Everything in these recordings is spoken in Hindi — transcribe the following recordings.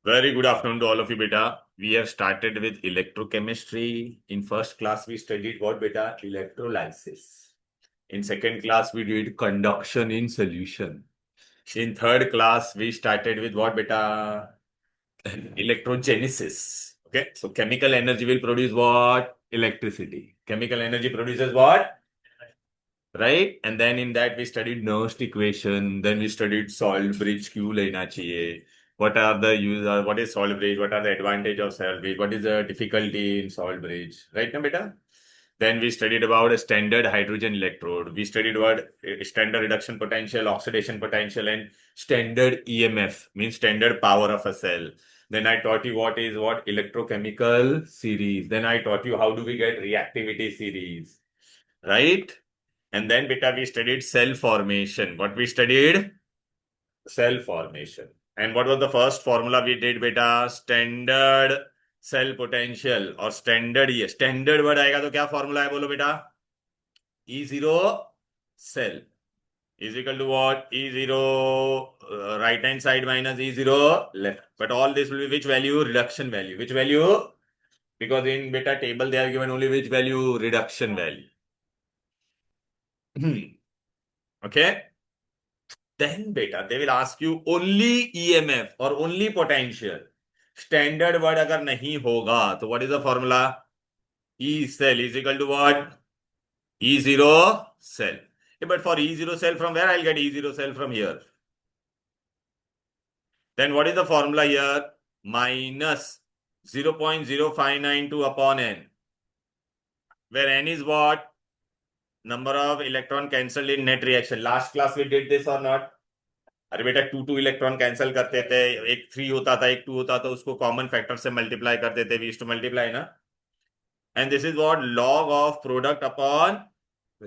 Very good afternoon to all of you, beta. We have started with electrochemistry. In first class, we studied what, beta? Electrolysis. In second class, we did conduction in solution. In third class, we started with what, beta? Electrogenesis. Okay, so chemical energy will produce what? Electricity. Chemical energy produces what? Right? And then in that we studied Nernst equation. Then we studied salt bridge Q lena chahiye. What are the use? What is salt bridge? What are the advantage of salt bridge? What is the difficulty in salt bridge? Right, now, beta? Then we studied about a standard hydrogen electrode. We studied about standard reduction potential, oxidation potential, and standard EMF means standard power of a cell. Then I taught you what is what electrochemical series. Then I taught you how do we get reactivity series, right? And then beta we studied cell formation. What we studied? Cell formation. And what was the first formula we did beta? Standard cell potential or standard ये standard word आएगा तो क्या formula है बोलो बेटा? E0 cell is equal to what? E0 right hand side minus E0 left. But all this will be which value? Reduction value. Which value? Because in beta table they have given only which value? Reduction value. Okay. Then beta they will ask you only EMF or only potential. Standard word अगर नहीं होगा तो what is the formula? E cell is equal to what? E0 cell. But for E0 cell from where I'll get E0 cell from here? Then what is the formula here? Minus 0.0592 upon n. Where n is what? Number of electron cancelled in net reaction. Last class we did this or not? अरे बेटा टू इलेक्ट्रॉन कैंसिल करते थे, एक 3 होता था एक 2 होता था, उसको कॉमन फैक्टर से मल्टीप्लाई करते थे, वी यूज्ड टू मल्टीप्लाई ना. And this is what log of product upon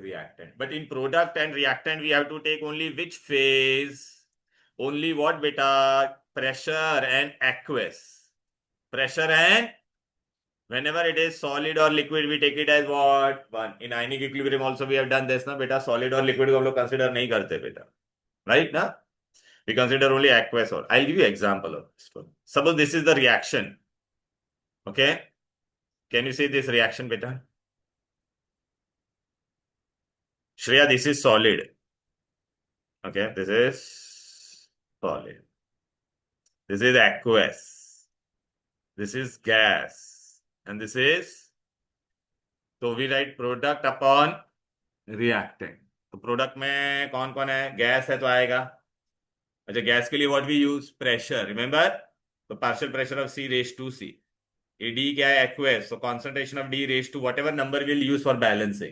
reactant. But in product and reactant we have to take only which phase? Only what beta? Pressure and aqueous. Pressure and whenever it is solid or liquid we take it as what? One. In ionic equilibrium also we have done this ना बेटा, solid और liquid को हम लोग consider नहीं करते बेटा, right ना. We consider only aqueous or I'll give you example of this one. Suppose this is the reaction. Okay. Can you see this reaction beta? Shreya, this is solid. Okay. This is solid. This is aqueous. This is gas. And this is, so we write product upon reactant. तो प्रोडक्ट में कौन कौन है? गैस है तो आएगा. अच्छा, गैस के लिए what we use? Pressure. Remember, तो partial pressure of C raise to C. ये डी क्या है? Aqueous. So concentration of D raise to whatever number will use for balancing.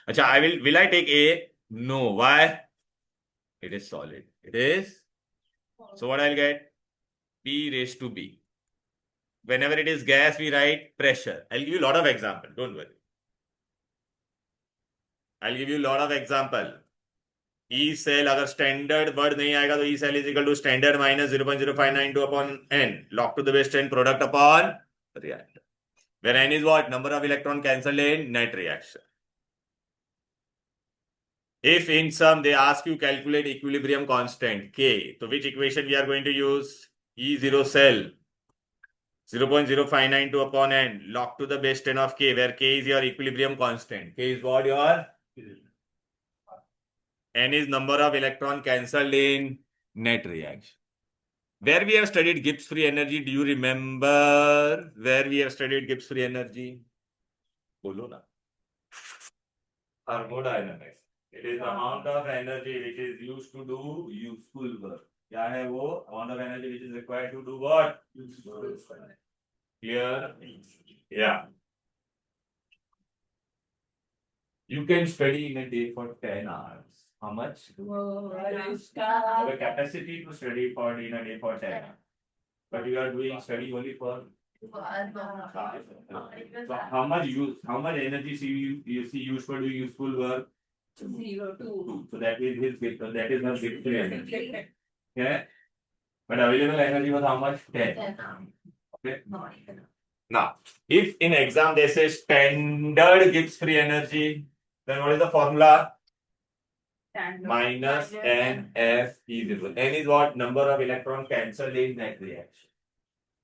अच्छा, I will I take A? No. Why? It is solid. It is, so what I'll get? P raised to B. Whenever it is gas, we write pressure. I'll give you a lot of example. Don't worry. I'll give you a lot of example. E cell अगर स्टैंडर्ड वर्ड नहीं आएगा तो E cell is equal to standard minus 0.0592 upon n log to the base 10 product upon reactor. Where n is what? Number of electron cancelled in net reaction. If in sum they ask you calculate equilibrium constant K, so which equation we are going to use? E0 cell 0.0592 upon n log to the base 10 of K, where K is your equilibrium constant. K is what? Your n is number of electron cancelled in net reaction. Where we have studied Gibbs free energy, do you remember where we have studied Gibbs free energy? Bolo na. Thermodynamics. It is the amount of energy which is used to do useful work. क्या है वो? Amount of energy which is required to do what? Useful work. Clear? Yeah. You can study in a day for 10 hours. How much? Have a capacity to study for in a day for 10 hours. But you are doing study only for. So how much energy you see used for doing useful work? 0 2. So that is his gift. That is not gift energy. Okay. But available energy was how much? 10. Okay. Now, if in exam they say standard Gibbs free energy, then what is the formula? Minus NF is equal. N is what? Number of electron cancelled in net reaction.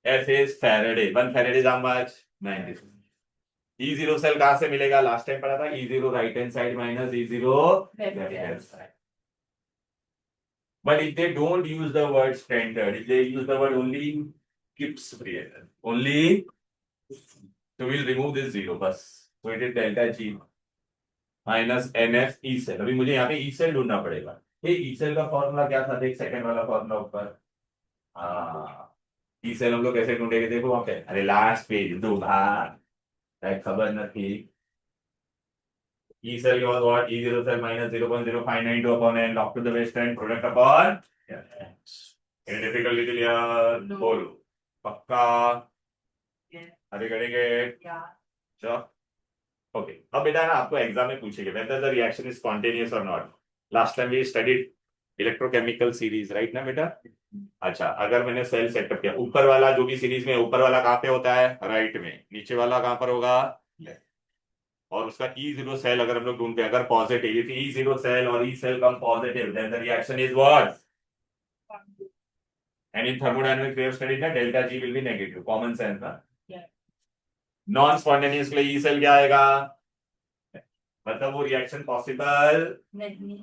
F is Faraday. 1 Faraday is how much? 90. E0 cell कहां से मिलेगा? लास्ट टाइम पढ़ा था E0 right hand side minus E0 left hand side. But if they don't use the word standard, if they use the word only Gibbs reaction, only, so we'll remove this zero बस. So it is delta G minus NF E cell. अभी मुझे यहाँ पे E सेल ढूंढना पड़ेगा. ये E सेल का फॉर्मूला क्या था? देख सेकंड वाला फॉर्मूला ऊपर. हाँ, E सेल हम लोग कैसे ढूंढेंगे? देखो वहां पे. अरे लास्ट पेज दो भाग. खबर न थी. E cell was what? E0 cell minus 0.0592 upon n log to the base 10 product upon. ये डिफिकल्टी के लिए बोलो पक्का. अरे करेंगे. चलो. ओके. अब बेटा ना आपको एग्जाम में पूछेंगे whether the reaction is spontaneous or not. Last time we studied electrochemical series right ना बेटा. अच्छा, अगर मैंने सेल सेटअप किया, ऊपर वाला जो भी सीरीज में, ऊपर वाला कहाँ पे होता है? राइट में. नीचे वाला कहाँ पर होगा? लेफ्ट. और उसका E0 सेल अगर हम लोग ढूंढते हैं, अगर पॉजिटिव, इफ E0 सेल और E cell come positive, then the reaction is what? And in thermodynamics way of study ना delta G will be negative. Common sense ना. नॉन स्पॉन्टेनियस के लिए E सेल क्या आएगा? मतलब वो रिएक्शन पॉसिबल नहीं.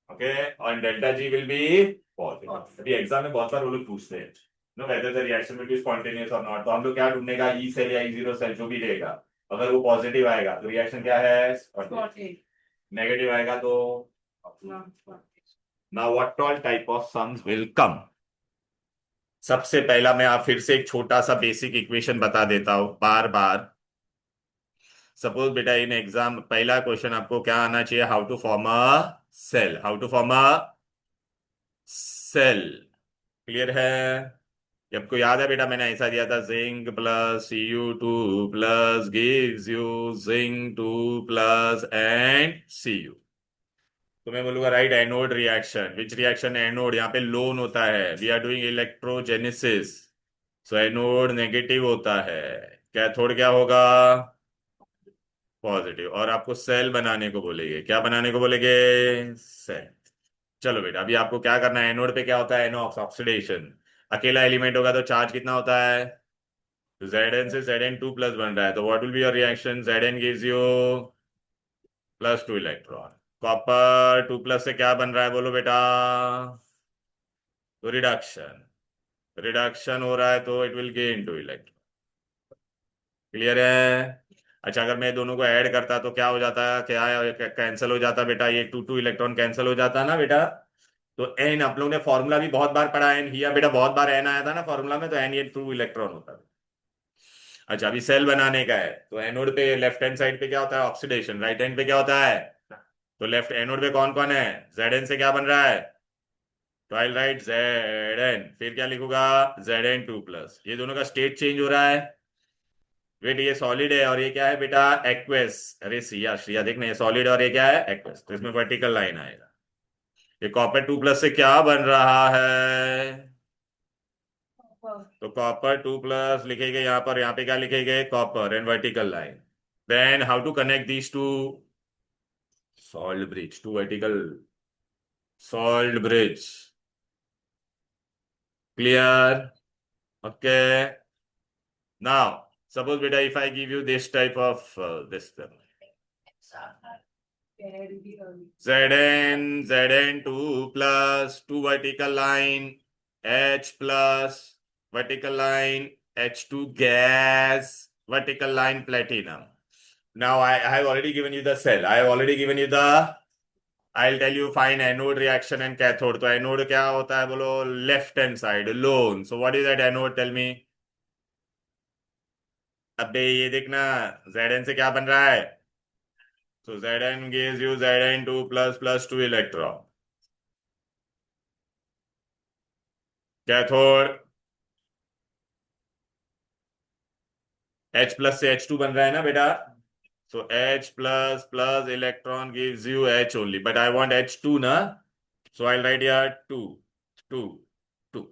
ओके. और delta G will be positive. अभी एग्जाम में बहुत बार वो लोग पूछते हैं no whether the reaction will be spontaneous और नॉट. तो हम लोग क्या ढूंढेगा? E सेल या E0 सेल जो भी रहेगा, अगर वो पॉजिटिव आएगा तो रिएक्शन क्या है? नेगेटिव आएगा तो. Now what all type of sums will come. सबसे पहला मैं आप फिर से एक छोटा सा बेसिक इक्वेशन बता देता हूं बार बार. सपोज बेटा इन एग्जाम पहला क्वेश्चन आपको क्या आना चाहिए? How to form a cell. How to form a cell. Clear है? आपको याद है बेटा मैंने ऐसा दिया था zinc plus Cu2 plus gives you zinc 2 plus and Cu. तो मैं बोलूंगा right anode reaction. Which reaction? Anode. यहाँ पे लोन होता है. We are doing electrogenesis. So anode negative होता है. कैथोड क्या होगा? पॉजिटिव. और आपको सेल बनाने को बोलेंगे. क्या बनाने को बोलेंगे? सेल. चलो बेटा अभी आपको क्या करना है? एनोड पे क्या होता है? एनॉक्स ऑक्सीडेशन. अकेला एलिमेंट होगा तो चार्ज कितना होता है? Zn से Zn2 प्लस बन रहा है. तो what will be your reaction? Zn gives you +2 electron. Copper 2 plus से क्या बन रहा है बोलो बेटा? तो रिडक्शन. रिडक्शन हो रहा है तो it will gain 2 electron. Clear है? अच्छा, अगर मैं दोनों को ऐड करता तो क्या हो जाता है? क्या कैंसिल हो जाता बेटा? ये 2 इलेक्ट्रॉन कैंसिल हो जाता ना बेटा. तो एन आप लोगों ने फॉर्मूला भी बहुत बार पढ़ा. एन हिया बेटा बहुत बार एन आया था ना फॉर्मूला में. तो एन ये 2 इलेक्ट्रॉन होता है. अच्छा, अभी सेल बनाने का है तो एनोड पे लेफ्ट हैंड साइड पे क्या होता है? ऑक्सीडेशन. राइट हैंड पे क्या होता है? तो लेफ्ट एनोड पे कौन कौन है? Zn से क्या बन रहा है? तो आई राइट Zn. फिर क्या लिखूंगा? Zn2 plus. ये दोनों का स्टेट चेंज हो रहा है. वेट, ये सॉलिड है और ये क्या है बेटा? एक्वेस. अरे श्रिया श्रिया देखना, ये सॉलिड और ये क्या है? एक्वेस. तो इसमें वर्टिकल लाइन आएगा. ये कॉपर 2 प्लस से क्या बन रहा है? तो कॉपर 2 प्लस लिखेंगे यहाँ पर. यहाँ पे क्या लिखेंगे? Copper and vertical line. Then how to connect these two? Salt bridge. Two vertical salt bridge. Clear? Okay. Now suppose beta if I give you this type of this thing. Zn2 plus 2 vertical line H plus vertical line H2 gas vertical line platinum. Now I have already given you the cell. I have already given you the. I'll tell you find anode reaction and cathode. तो anode क्या होता है बोलो? Left hand side lone. So what is that anode? Tell me. अबे ये देखना Zn से क्या बन रहा है? So Zn gives you Zn2 plus 2 electron. Cathode H plus से H2 बन रहा है ना बेटा. So H plus electron gives you H only, but I want H2 na. So I'll write here 2, 2, 2.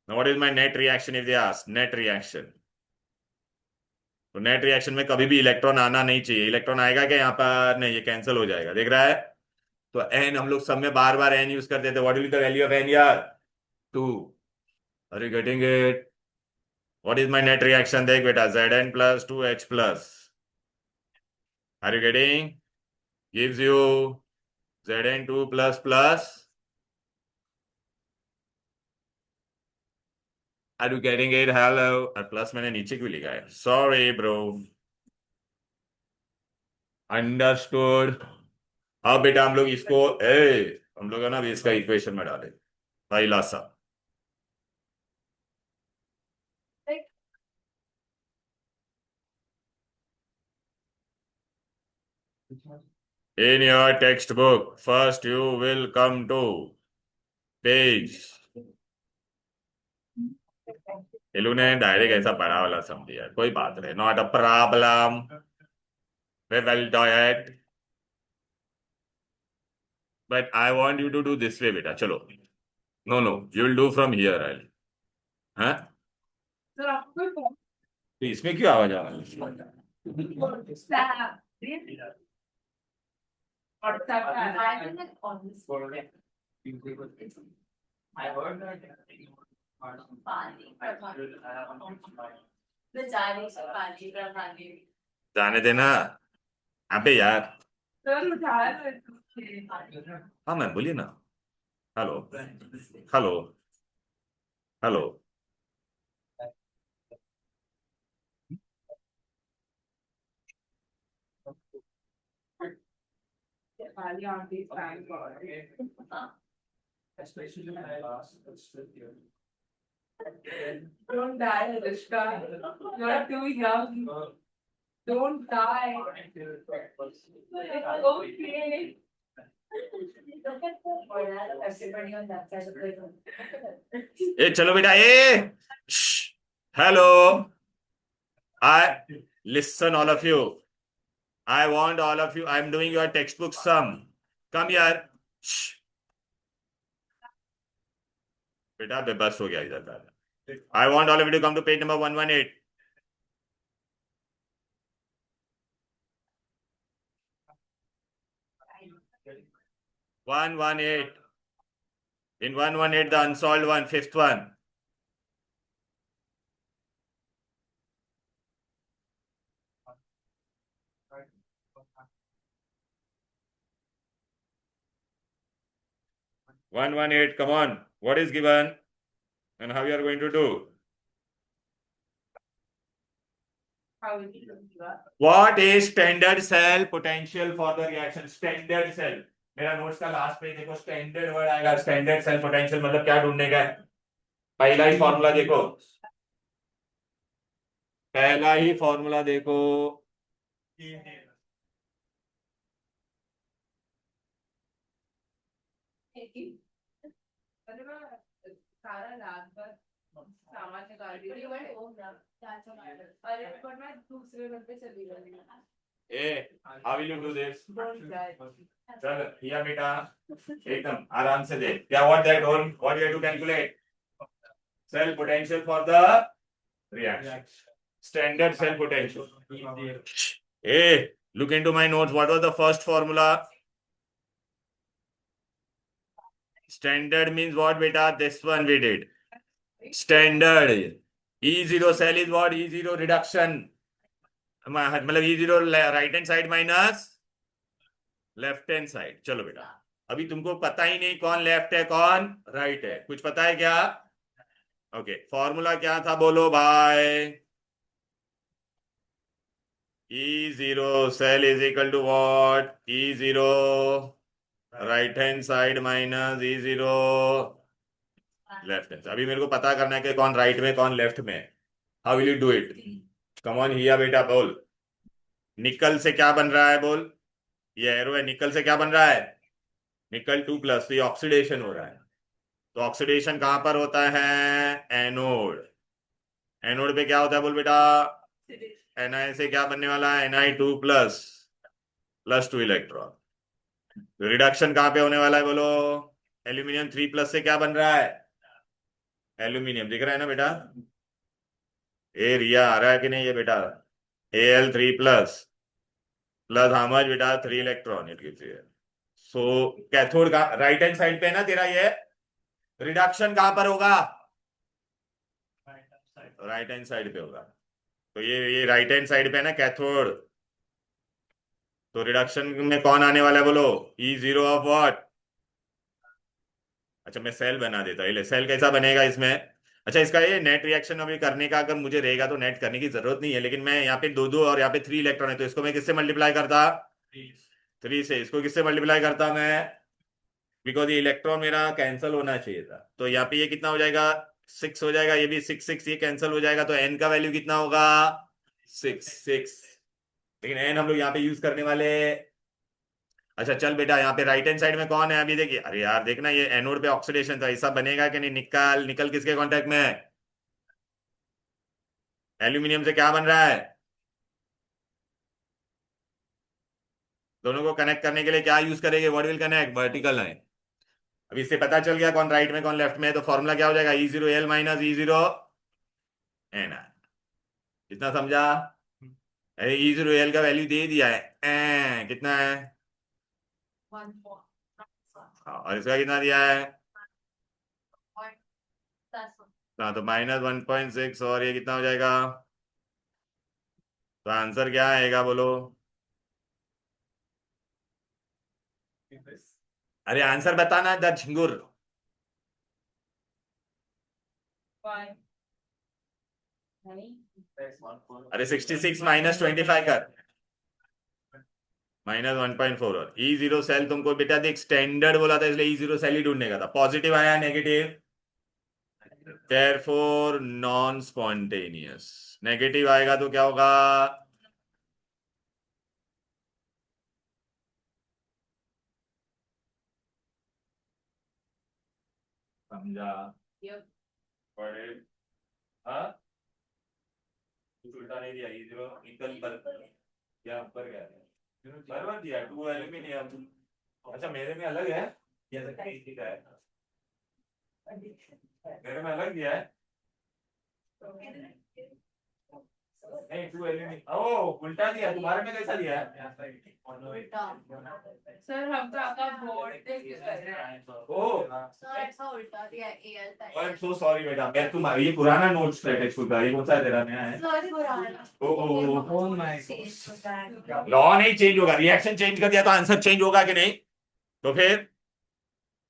Now what is my net reaction if they ask? Net reaction. तो नेट रिएक्शन में कभी भी इलेक्ट्रॉन आना नहीं चाहिए. इलेक्ट्रॉन आएगा क्या यहाँ पर? नहीं, ये कैंसिल हो जाएगा. देख रहा है? तो एन हम लोग सब में बार बार एन यूज करते थे. What will be the value of N यार? 2. Are you getting it? What is my net reaction? देख बेटा, Zn plus 2H plus. Are you getting? Gives you Zn2 plus plus. Are you getting it? Hello. और प्लस मैंने नीचे क्यों लिखा है? Sorry, bro. Understood. अब बेटा हम लोग इसको हम लोग है ना इसका इक्वेशन में डाले पहला सा. In your textbook, first you will come to page. ये लोग ने डायरेक्ट ऐसा बड़ा वाला समझ दिया, कोई बात नहीं, not a problem. We will do it. But I want you to do this way, बेटा. चलो. No, no. You will do from here. हाँ? तो इसमें क्यों आवाज आ रहा है? जाने देना. अबे यार. हाँ मैम बोलिए ना. Hello. Hello. Hello. Don't die, Anushka. You're too young. Don't die. It's okay. ए चलो बेटा hello. I listen all of you. I want all of you. I'm doing your textbook sum. Come here. बेटा बेबस हो गया इधर का. I want all of you to come to page number 118. In 118, the unsolved one, fifth one. One one eight. Come on. What is given, and how you are going to do? What is standard cell potential for the reaction? Standard cell. मेरा नोट्स का लास्ट पेज देखो, स्टैंडर्ड वर्ड आएगा. स्टैंडर्ड सेल पोटेंशियल मतलब क्या ढूंढने का है? पहला ही फॉर्मूला देखो. पहला ही फॉर्मूला देखो. सारा रात भर सामान निकाल रही थी. अरे पर मैं दूसरे घर पे चली गई. How will you do this? Don't die. चल हिया बेटा एकदम आराम से देख. क्या what that all what you have to calculate? Cell potential for the reaction. Standard cell potential. Hey, look into my notes. What was the first formula? Standard means what, beta? This one we did. Standard. E0 cell is what? E0 reduction. मतलब E0 right hand side minus left hand side. चलो बेटा अभी तुमको पता ही नहीं कौन लेफ्ट है कौन राइट है. कुछ पता है क्या? ओके. फॉर्मूला क्या था बोलो भाई? E0 cell is equal to what? E0 right hand side minus E0 left hand. अभी मेरे को पता करना है कि कौन राइट में कौन लेफ्ट में. How will you do it? Come on here बेटा बोल. निकल से क्या बन रहा है बोल? ये एरो है. निकल से क्या बन रहा है? निकल 2 प्लस. तो ये ऑक्सीडेशन हो रहा है. तो ऑक्सीडेशन कहां पर होता है? एनोड. एनोड पे क्या होता है बोल बेटा? Na से क्या बनने वाला है? Na2 plus plus 2 electron. Reduction कहां पे होने वाला है बोलो? एल्यूमिनियम 3 प्लस से क्या बन रहा है? एल्यूमिनियम. दिख रहा है ना बेटा? ए रिया आ रहा है कि नहीं ये बेटा? Al3 plus plus how much बेटा? 3 electron. It gives you. So cathode का राइट हैंड साइड पे ना तेरा ये रिडक्शन कहां पर होगा? राइट हैंड साइड पे होगा। तो ये राइट हैंड साइड पे है ना कैथोड, तो रिडक्शन में कौन आने वाला है बोलो, E0 ऑफ व्हाट। अच्छा मैं सेल बना देता हूँ, सेल कैसा बनेगा इसमें। अच्छा इसका ये नेट रिएक्शन अभी करने का अगर मुझे रहेगा तो नेट करने की जरूरत नहीं है, लेकिन मैं यहाँ पे दो दो और यहाँ पे 3 इलेक्ट्रॉन है, तो इसको मैं किससे मल्टीप्लाई करता, 3 से। इसको किससे मल्टीप्लाई करता मैं, बिकॉज ये इलेक्ट्रॉन मेरा कैंसिल होना चाहिए था, तो यहाँ पे ये कितना हो जाएगा, 6 हो जाएगा, ये भी 6 6 ये कैंसिल हो जाएगा, तो एन का वैल्यू कितना होगा, 6 6। लेकिन एन हम लोग यहाँ पे यूज करने वाले। अच्छा चल बेटा, यहाँ पे राइट हैंड साइड में कौन है अभी देखिए, अरे यार देखना ये एनोड पे ऑक्सीडेशन था, ऐसा बनेगा कि नहीं, निकल निकल किसके कांटेक्ट में है, एल्यूमिनियम से क्या बन रहा है, दोनों को कनेक्ट करने के लिए क्या यूज करेंगे, what will connect, vertical line. अब इससे पता चल गया कौन राइट में कौन लेफ्ट में है, तो फॉर्मूला क्या हो जाएगा, E0L माइनस E0 Ni। कितना समझा, अरे E0L का वैल्यू दे दिया है, कितना है, 1 हाँ, और इसका कितना दिया है, 10 हाँ तो -1.6, और ये कितना हो जाएगा, तो आंसर क्या आएगा बोलो, अरे आंसर बताना द झिंगुर। 1 अरे 66 माइनस 25 कर, -1.4, और E0 सेल तुमको बेटा देख स्टैंडर्ड बोला था, इसलिए E0 सेल ही ढूंढने का था, पॉजिटिव आया negative, therefore non spontaneous, negative आएगा तो क्या होगा, समझा, Yep. पढ़े, हाँ कुछ उल्टा नहीं दिया, E0 निकल पर क्या ऊपर गया, बराबर दिया, 2 एल्यूमिनियम। अच्छा मेरे में अलग है, ये ठीक है, मेरे में अलग दिया है, नहीं 2 एल्यूमिनियम, ओह उल्टा दिया, तुम्हारे में कैसा दिया है, सर हम तो आपका बोर्ड देख के कर रहे हैं। ओह सर ऐसा उल्टा दिया AL type. I am so sorry बेटा, मैं तुम्हारा ये पुराना नोट्स है टेक्स्ट बुक का, ये कौन सा है तेरा नया है, सर पुराना। ओह माय लॉ नहीं चेंज होगा, रिएक्शन चेंज कर दिया तो आंसर चेंज होगा कि नहीं, तो फिर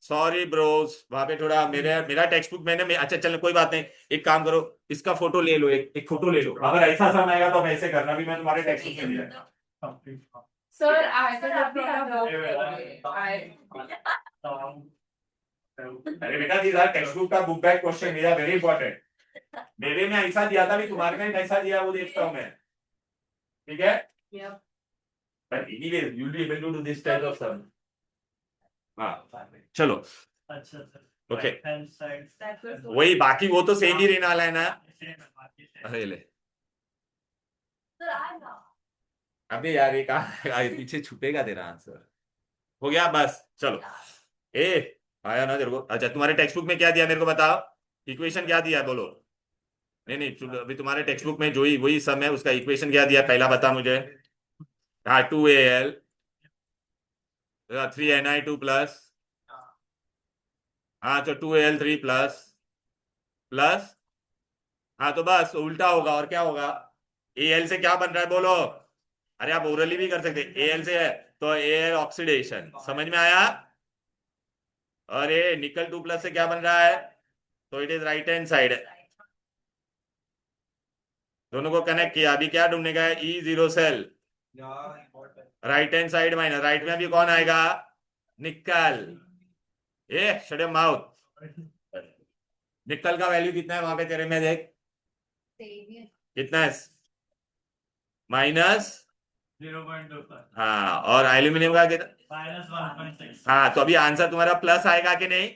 सॉरी ब्रोस, वहां पे थोड़ा मेरा टेक्स्ट बुक मैंने अच्छा चलो कोई बात नहीं, एक काम करो, इसका फोटो ले लो, एक फोटो ले लो, अगर ऐसा समय आएगा तो ऐसे करना भी, मैं तुम्हारे टेक्स्ट बुक में दिया। Sir I could have brought a book. अरे बेटा दीज आर टेक्स्ट बुक का book back question, these are very important, मेरे में ऐसा दिया था भी, तुम्हारे में कैसा दिया वो देखता हूं मैं, ठीक है, Yep. But anyways you will be able to do this type of sum, हाँ चलो अच्छा ओके, That was so वही बाकी वो तो सेम ही रहने वाला है ना, अरे ले Sir, I know. अबे यार ये कहाँ पीछे छुपेगा तेरा आंसर, हो गया बस चलो, ए आया ना तेरे को, अच्छा तुम्हारे टेक्स्ट बुक में क्या दिया मेरे को बताओ, इक्वेशन क्या दिया है बोलो, नहीं नहीं अभी तुम्हारे टेक्स्ट बुक में जो ही वही सम है उसका इक्वेशन क्या दिया है पहला बता मुझे, हाँ 2Al 3Ni2 प्लस, हाँ तो 2Al3 प्लस प्लस, हाँ तो बस उल्टा होगा, और क्या होगा, Al से क्या बन रहा है बोलो, अरे आप ओरली भी कर सकते, Al से है तो Al ऑक्सीडेशन, समझ में आया, और ये निकल 2 प्लस से क्या बन रहा है, तो it is right hand side, दोनों को कनेक्ट किया, अभी क्या ढूंढने का है, E0 cell, right hand side minus, right में अभी कौन आएगा, निकल, ए शट योर माउथ, निकल का वैल्यू कितना है वहां पे तेरे में देख, कितना है, माइनस, 0.25 हाँ, और एल्यूमिनियम का कितना, -1.6 हाँ तो अभी आंसर तुम्हारा प्लस आएगा कि नहीं,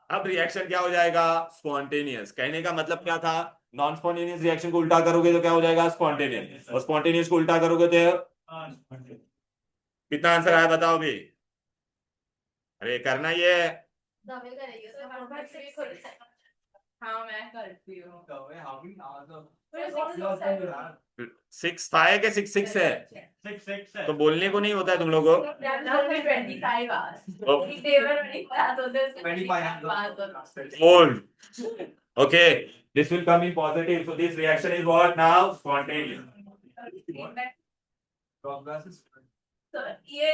अब रिएक्शन क्या हो जाएगा, स्पॉन्टेनियस, कहने का मतलब क्या था, नॉन स्पॉन्टेनियस रिएक्शन को उल्टा करोगे तो क्या हो जाएगा, स्पॉन्टेनियस, और स्पॉन्टेनियस को उल्टा करोगे तो कितना आंसर आया बताओ भी, अरे करना ये है, हाँ मैं करती हूँ। 6 था है कि 6 है, 6 है तो बोलने को नहीं होता है तुम लोगों को, 25 hours. Oh. They were 25 hours. Old okay This will come in positive. So this reaction is what now? Spontaneous. So ये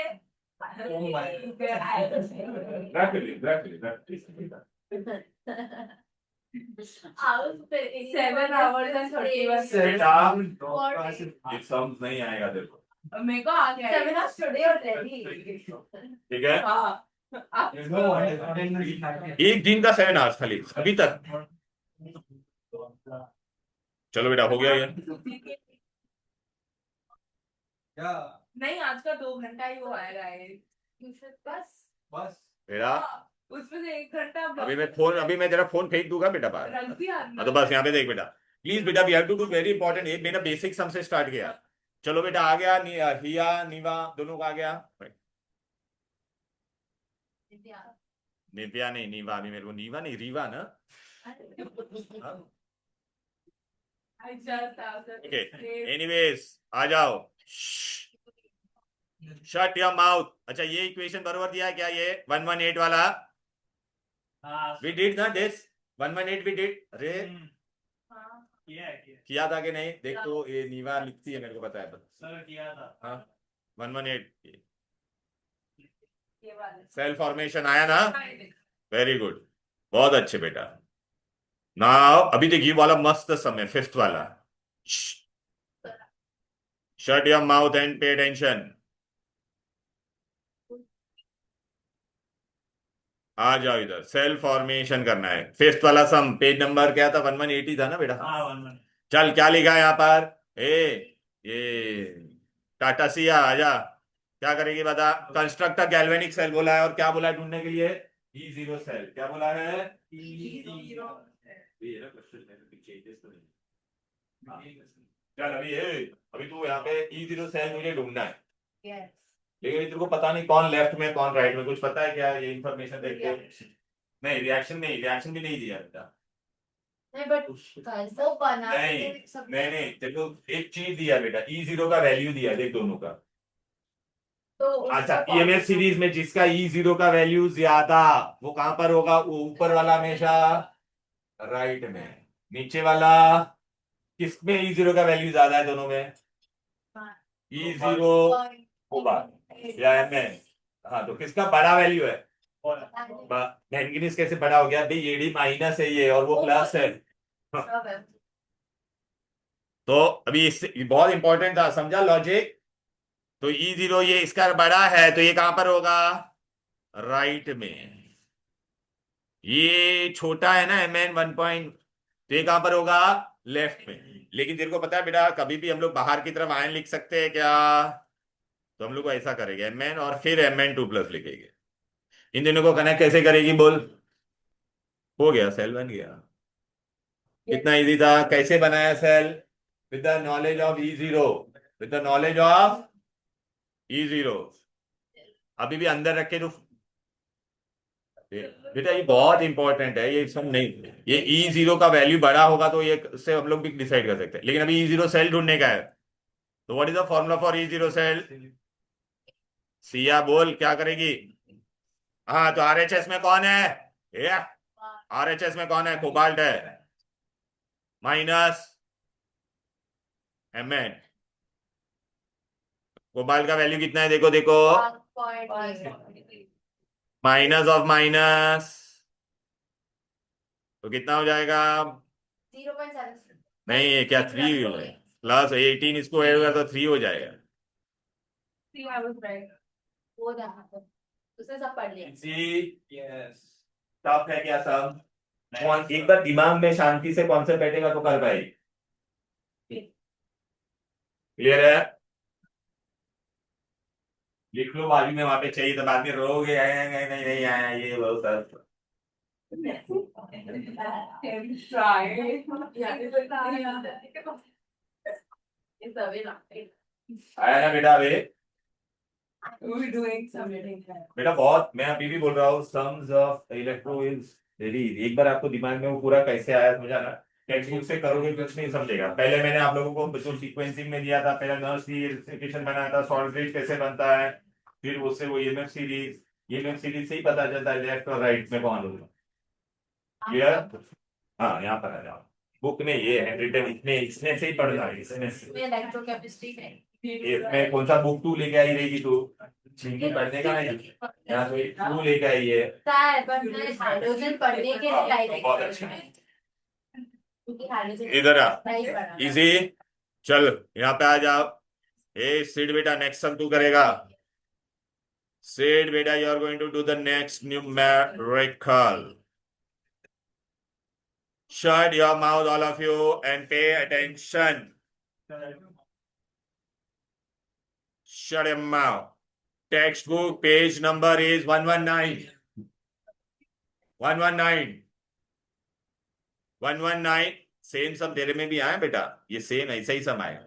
Oh my. Rapidly. 7 hours and 31 बेटा, minutes. ये sums नहीं आएगा तेरे को, मेरे को आ गया 7 hours today already. ठीक है? हाँ. एक दिन का 7 hours खाली अभी तक. चलो बेटा, हो गया ये. नहीं, आज का 2 घंटा ही वो आएगा ये. बस. बेटा, उसमें से 1 घंटा अभी मैं तेरा फोन फेंक दूंगा बेटा बाहर. रख दिया. हाँ तो बस यहाँ पे देख बेटा, प्लीज बेटा, we have to do very important. एक मैंने बेसिक सम से स्टार्ट किया. चलो बेटा, आ गया हिया नीवा दोनों का आ गया. निव्या नहीं, नीवा. अभी मेरे को नीवा नहीं, रीवा ना. ओके, एनीवेज आ जाओ. Shut your mouth. अच्छा, ये इक्वेशन बराबर दिया है क्या? ये 118 वाला वी डिड ना दिस 118 वी डिड. अरे किया था कि नहीं? देख तो ये नीवा लिखती है, मेरे को पता है. सर किया था. हाँ, 118 सेल फॉर्मेशन आया ना. वेरी गुड, बहुत अच्छे बेटा. नाउ अभी देखिए वाला मस्त समय, 5th वाला. Shut your mouth and pay attention. आ जाओ इधर, सेल फॉर्मेशन करना है. 5th वाला सम, पेज नंबर क्या था? 118 था ना बेटा. हाँ 118. चल, क्या लिखा है यहाँ पर? ये टाटा सिया आजा. क्या करेगी बता? कंस्ट्रक्ट गैल्वेनिक सेल बोला है, और क्या बोला है ढूंढने के लिए? E0 cell. क्या बोला है? चल अभी तू यहाँ पे E0 सेल मुझे ढूंढना है. लेकिन तेरे को पता नहीं कौन लेफ्ट में कौन राइट में, कुछ पता है क्या? ये इंफॉर्मेशन देख के नहीं, रिएक्शन भी नहीं दिया बेटा. नहीं, चलो एक चीज दिया बेटा, E0 का वैल्यू दिया, देख दोनों का. अच्छा, EMF सीरीज में जिसका E0 का वैल्यू ज्यादा, वो कहां पर होगा? वो ऊपर वाला हमेशा राइट में, नीचे वाला किसमें E0 का वैल्यू ज्यादा है? दोनों में E0 होगा या MN. हाँ, तो किसका बड़ा वैल्यू है? मैंगनीज कैसे बड़ा हो गया? भाई ये डी माइनस है ये, और वो प्लस है. तो अभी इससे बहुत इंपॉर्टेंट था, समझा लॉजिक? तो E0 ये इसका बड़ा है, तो ये कहां पर होगा? राइट में. ये छोटा है ना MN 1 पॉइंट, तो ये कहां पर होगा? लेफ्ट में. लेकिन तेरे को पता है बेटा, कभी भी हम लोग बाहर की तरफ आयन लिख सकते हैं क्या? तो हम लोग को ऐसा करेंगे, MN और फिर Mn2+ लिखेंगे. इन दोनों को कनेक्ट कैसे करेगी बोल? हो गया, सेल बन गया. कितना इजी था. कैसे बनाया cell? With the knowledge of E0. अभी भी अंदर रख के जो बेटा, ये बहुत इंपॉर्टेंट है, ये सब नहीं. ये E0 का वैल्यू बड़ा होगा तो ये से हम लोग भी डिसाइड कर सकते हैं. लेकिन अभी E0 सेल ढूंढने का है. तो what is the formula for E0 cell? Siya बोल, क्या करेगी? हाँ, तो RHS में कौन है? RHS में कौन है? कोबाल्ट है, माइनस Mn. कोबाल्ट का वैल्यू कितना है? देखो, माइनस ऑफ माइनस, तो कितना हो जाएगा? 0.7. नहीं, ये क्या 3 हो जाएगा? प्लस 18 इसको ऐड होगा तो 3 हो जाएगा. उसने सब पढ़ लिया. टफ है क्या सब? एक बार दिमाग में शांति से कॉन्सेप्ट बैठेगा तो कर पाएगी. क्लियर है? लिख लो, बाजू में वहां पे चाहिए तो बाद में रोगे नहीं आया ये वो सब. आया ना बेटा? अभी बेटा बहुत, मैं अभी भी बोल रहा हूँ, sums of electro is very. एक बार आपको दिमाग में वो पूरा कैसे आया समझा ना. टेक्स्ट बुक से करोगे कुछ नहीं समझेगा. पहले मैंने आप लोगों को जो सीक्वेंसिंग में दिया था, पहले नर्स की इक्वेशन बनाया था, सॉल्ट ब्रिज कैसे बनता है, फिर उससे वो EMF सीरीज से ही पता चलता है लेफ्ट और राइट में कौन होगा. क्लियर? हाँ, यहाँ पर आ जाओ. बुक ने ये है रिटर्न, इसने से ही पढ़ना है, इसने से। इलेक्ट्रोकेमिस्ट्री में इसमें कौन सा बुक तू लेके आई रहेगी तू? छिंकी पढ़ने का नहीं, यहाँ तो तू लेके आई है। हाइड्रोजन पढ़ने के लिए लाई थी। बहुत अच्छा। क्योंकि हाइड्रोजन इधर आ, नहीं पढ़ा। इजी। चल यहाँ पे आ जाओ। ए सिड बेटा, नेक्स्ट सम तू करेगा। सिड बेटा, you are going to do the next numerical. Shut your mouth, all of you, and pay attention. Shut your mouth. Textbook page number is 119. 119. 119. Same सम तेरे में भी आया बेटा, ये सेम ऐसा ही सम आएगा,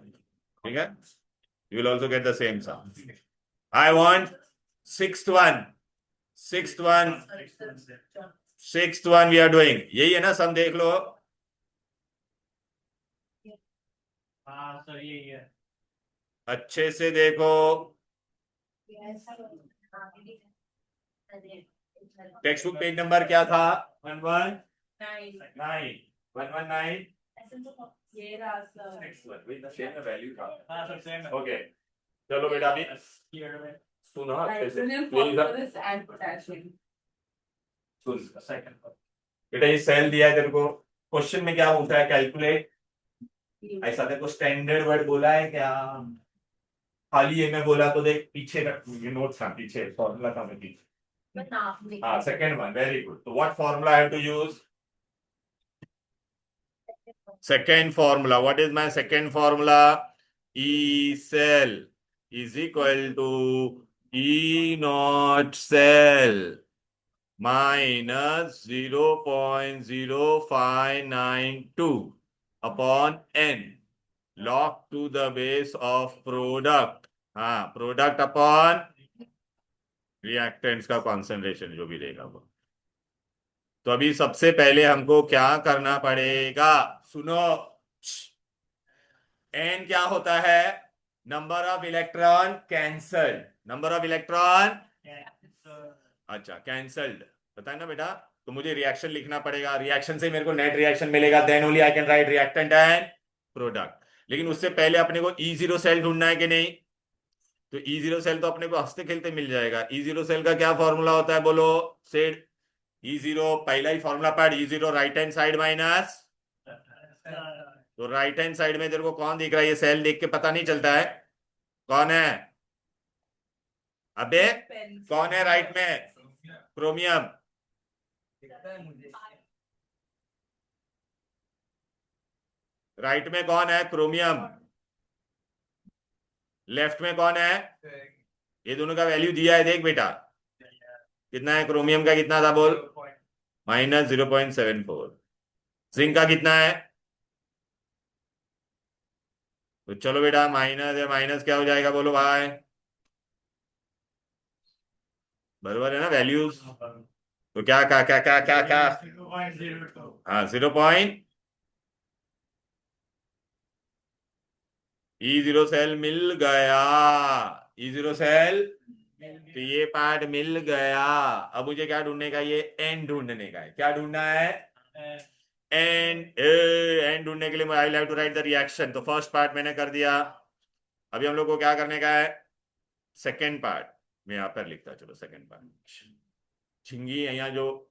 ठीक है? You will also get the same sum. I want sixth one. Sixth one. Sixth one we are doing. यही है ना सम, देख लो हाँ सर यही है। अच्छे से देखो। टेक्स्ट बुक पेज नंबर क्या था? 119. 119. ये रास्ता वैल्यू था। हाँ सर सेम है। ओके चलो बेटा, अभी सुनो अच्छे से। and potassium. सुन बेटा, ये सेल दिया है तेरे को, क्वेश्चन में क्या पूछा है? कैलकुलेट। ऐसा तेरे को स्टैंडर्ड वर्ड बोला है क्या? खाली ये मैं बोला तो देख पीछे रख, ये नोट्स था पीछे, फॉर्मूला था मैं पीछे। हाँ सेकंड वन, वेरी गुड। तो what formula I have to use? Second formula. What is my second formula? E cell is equal to E naught cell minus 0.0592 upon n log to the base of product. हाँ, प्रोडक्ट अपॉन रिएक्टेंट्स का कॉन्सेंट्रेशन जो भी रहेगा वो। तो अभी सबसे पहले हमको क्या करना पड़ेगा? सुनो, एन क्या होता है? Number of electron cancelled. Number of electron अच्छा कैंसल्ड, पता है ना बेटा? तो मुझे रिएक्शन लिखना पड़ेगा, रिएक्शन से मेरे को नेट रिएक्शन मिलेगा, then only I can write reactant and product. लेकिन उससे पहले अपने को E0 सेल ढूंढना है कि नहीं? तो E0 सेल तो अपने को हंसते खेलते मिल जाएगा। E0 सेल का क्या फॉर्मूला होता है बोलो? सेड E0 पहला ही फॉर्मूला पढ़, E0 right hand side minus. तो राइट हैंड साइड में तेरे को कौन दिख रहा है? ये सेल देख के पता नहीं चलता है कौन है? अबे कौन है राइट में? क्रोमियम। राइट में कौन है? क्रोमियम। लेफ्ट में कौन है? ये दोनों का वैल्यू दिया है, देख बेटा कितना है? क्रोमियम का कितना था बोल? माइनस 0.74। जिंक का कितना है? तो चलो बेटा, माइनस है, माइनस क्या हो जाएगा बोलो भाई? बराबर है ना वैल्यूज? तो क्या क्या क्या क्या क्या क्या? हाँ 0. E0 सेल मिल गया। E0 सेल, तो ये पार्ट मिल गया। अब मुझे क्या ढूंढने का? ये एन ढूंढने का है। क्या ढूंढना है? एन ढूंढने के लिए I have to write the reaction. तो फर्स्ट पार्ट मैंने कर दिया। अभी हम लोग को क्या करने का है? सेकेंड पार्ट मैं यहाँ पर लिखता, चलो सेकेंड पार्ट। छिंगी यहाँ जो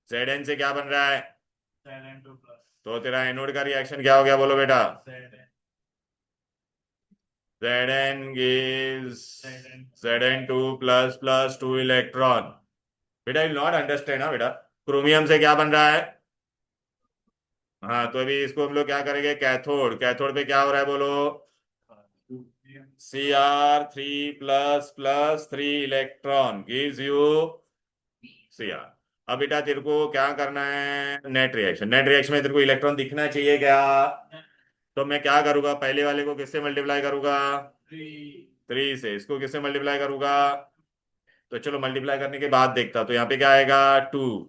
Zn से क्या बन रहा है? तो तेरा एनोड का रिएक्शन क्या हो गया बोलो बेटा? Zn gives Zn2 plus 2 electron. बेटा यू नॉट अंडरस्टैंड। हाँ बेटा, क्रोमियम से क्या बन रहा है? हाँ तो अभी इसको हम लोग क्या करेंगे? कैथोड। कैथोड पे क्या हो रहा है बोलो? Cr3 plus 3 electron gives you Cr। अब बेटा तेरे को क्या करना है? Net reaction. नेट रिएक्शन में तेरे को इलेक्ट्रॉन दिखना चाहिए क्या? तो मैं क्या करूंगा? पहले वाले को किससे मल्टीप्लाई करूंगा? 3 से। इसको किससे मल्टीप्लाई करूंगा? तो चलो मल्टीप्लाई करने के बाद देखता। तो यहाँ पे क्या आएगा? 2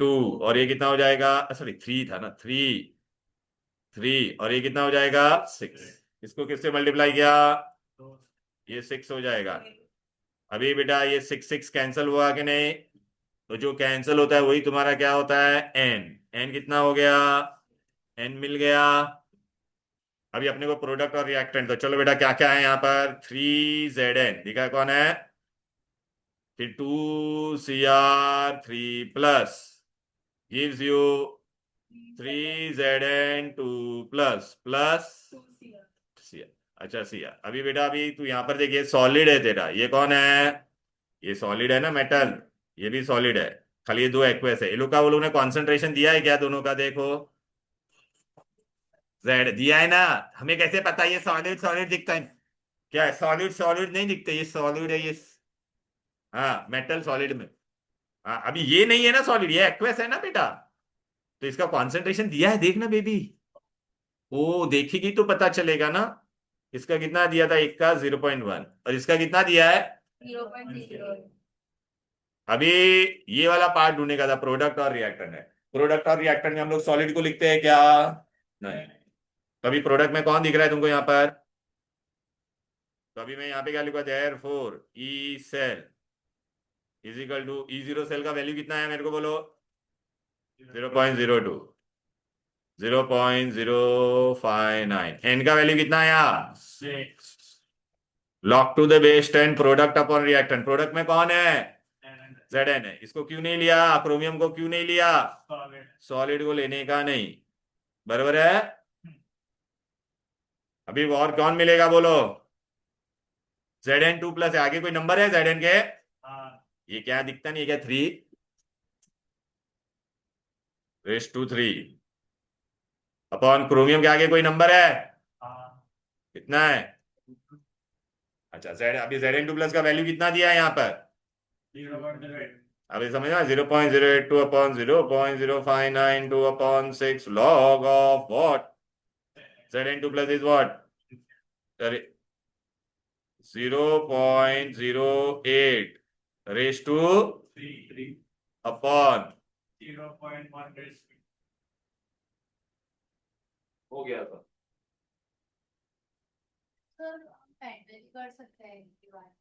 2 और ये कितना हो जाएगा? सॉरी 3 था ना, 3 और ये कितना हो जाएगा? 6। इसको किससे मल्टीप्लाई किया? ये 6 हो जाएगा। अभी बेटा ये 6 कैंसिल हुआ कि नहीं? तो जो कैंसिल होता है वही तुम्हारा क्या होता है? एन। एन कितना हो गया? N मिल गया। अभी अपने को प्रोडक्ट और रिएक्टेंट, तो चलो बेटा क्या क्या है यहाँ पर, 3Zn दिखा है कौन है, फिर 2Cr3 plus gives you 3Zn2 plus plus Cr। अच्छा Cr। अभी बेटा अभी तू यहाँ पर देखिए सॉलिड है तेरा, ये कौन है, ये सॉलिड है ना मेटल, ये भी सॉलिड है, खाली ये दो एक्वस है। ये लोग का, वो लोग ने कॉन्सेंट्रेशन दिया है क्या दोनों का, देखो जेड दिया है ना। हमें कैसे पता ये सॉलिड सॉलिड दिखता है, क्या है सॉलिड सॉलिड नहीं दिखते, ये सॉलिड है ये। हाँ मेटल सॉलिड में, हाँ अभी ये नहीं है ना सॉलिड, ये एक्वस है ना बेटा, तो इसका कॉन्सेंट्रेशन दिया है, देखना बेबी, ओ देखेगी तो पता चलेगा ना। इसका कितना दिया था, एक का 0.1, और इसका कितना दिया है। 0.0। अभी ये वाला पार्ट ढूंढने का था, प्रोडक्ट और रिएक्टेंट है। प्रोडक्ट और रिएक्टेंट में हम लोग सॉलिड को लिखते हैं क्या, नहीं। तो अभी प्रोडक्ट में कौन दिख रहा है तुमको यहाँ पर, तो अभी मैं यहाँ पे क्या लिखूंगा, therefore E cell is equal to E0 cell का वैल्यू कितना है मेरे को बोलो, 0.02, 0.059। एन का वैल्यू कितना है यहाँ, log to the base 10 product upon reactant, product में कौन है, Zn है। इसको क्यों नहीं लिया, क्रोमियम को क्यों नहीं लिया, सॉलिड को लेने का नहीं, बराबर है। अभी और कौन मिलेगा बोलो, Zn2 प्लस है, आगे कोई नंबर है Zn के, ये क्या दिखता नहीं है क्या, 3 अपॉन क्रोमियम के आगे कोई नंबर है, कितना है, अच्छा Z, अभी Zn2 प्लस का वैल्यू कितना दिया है यहाँ पर, अभी समझना, 0.082 upon 0.0592 upon 6 log of what, Zn2 plus is what, 0.08 raise two upon 0.1 हो गया था। सर मेंटली कर सकते हैं इनकी बात,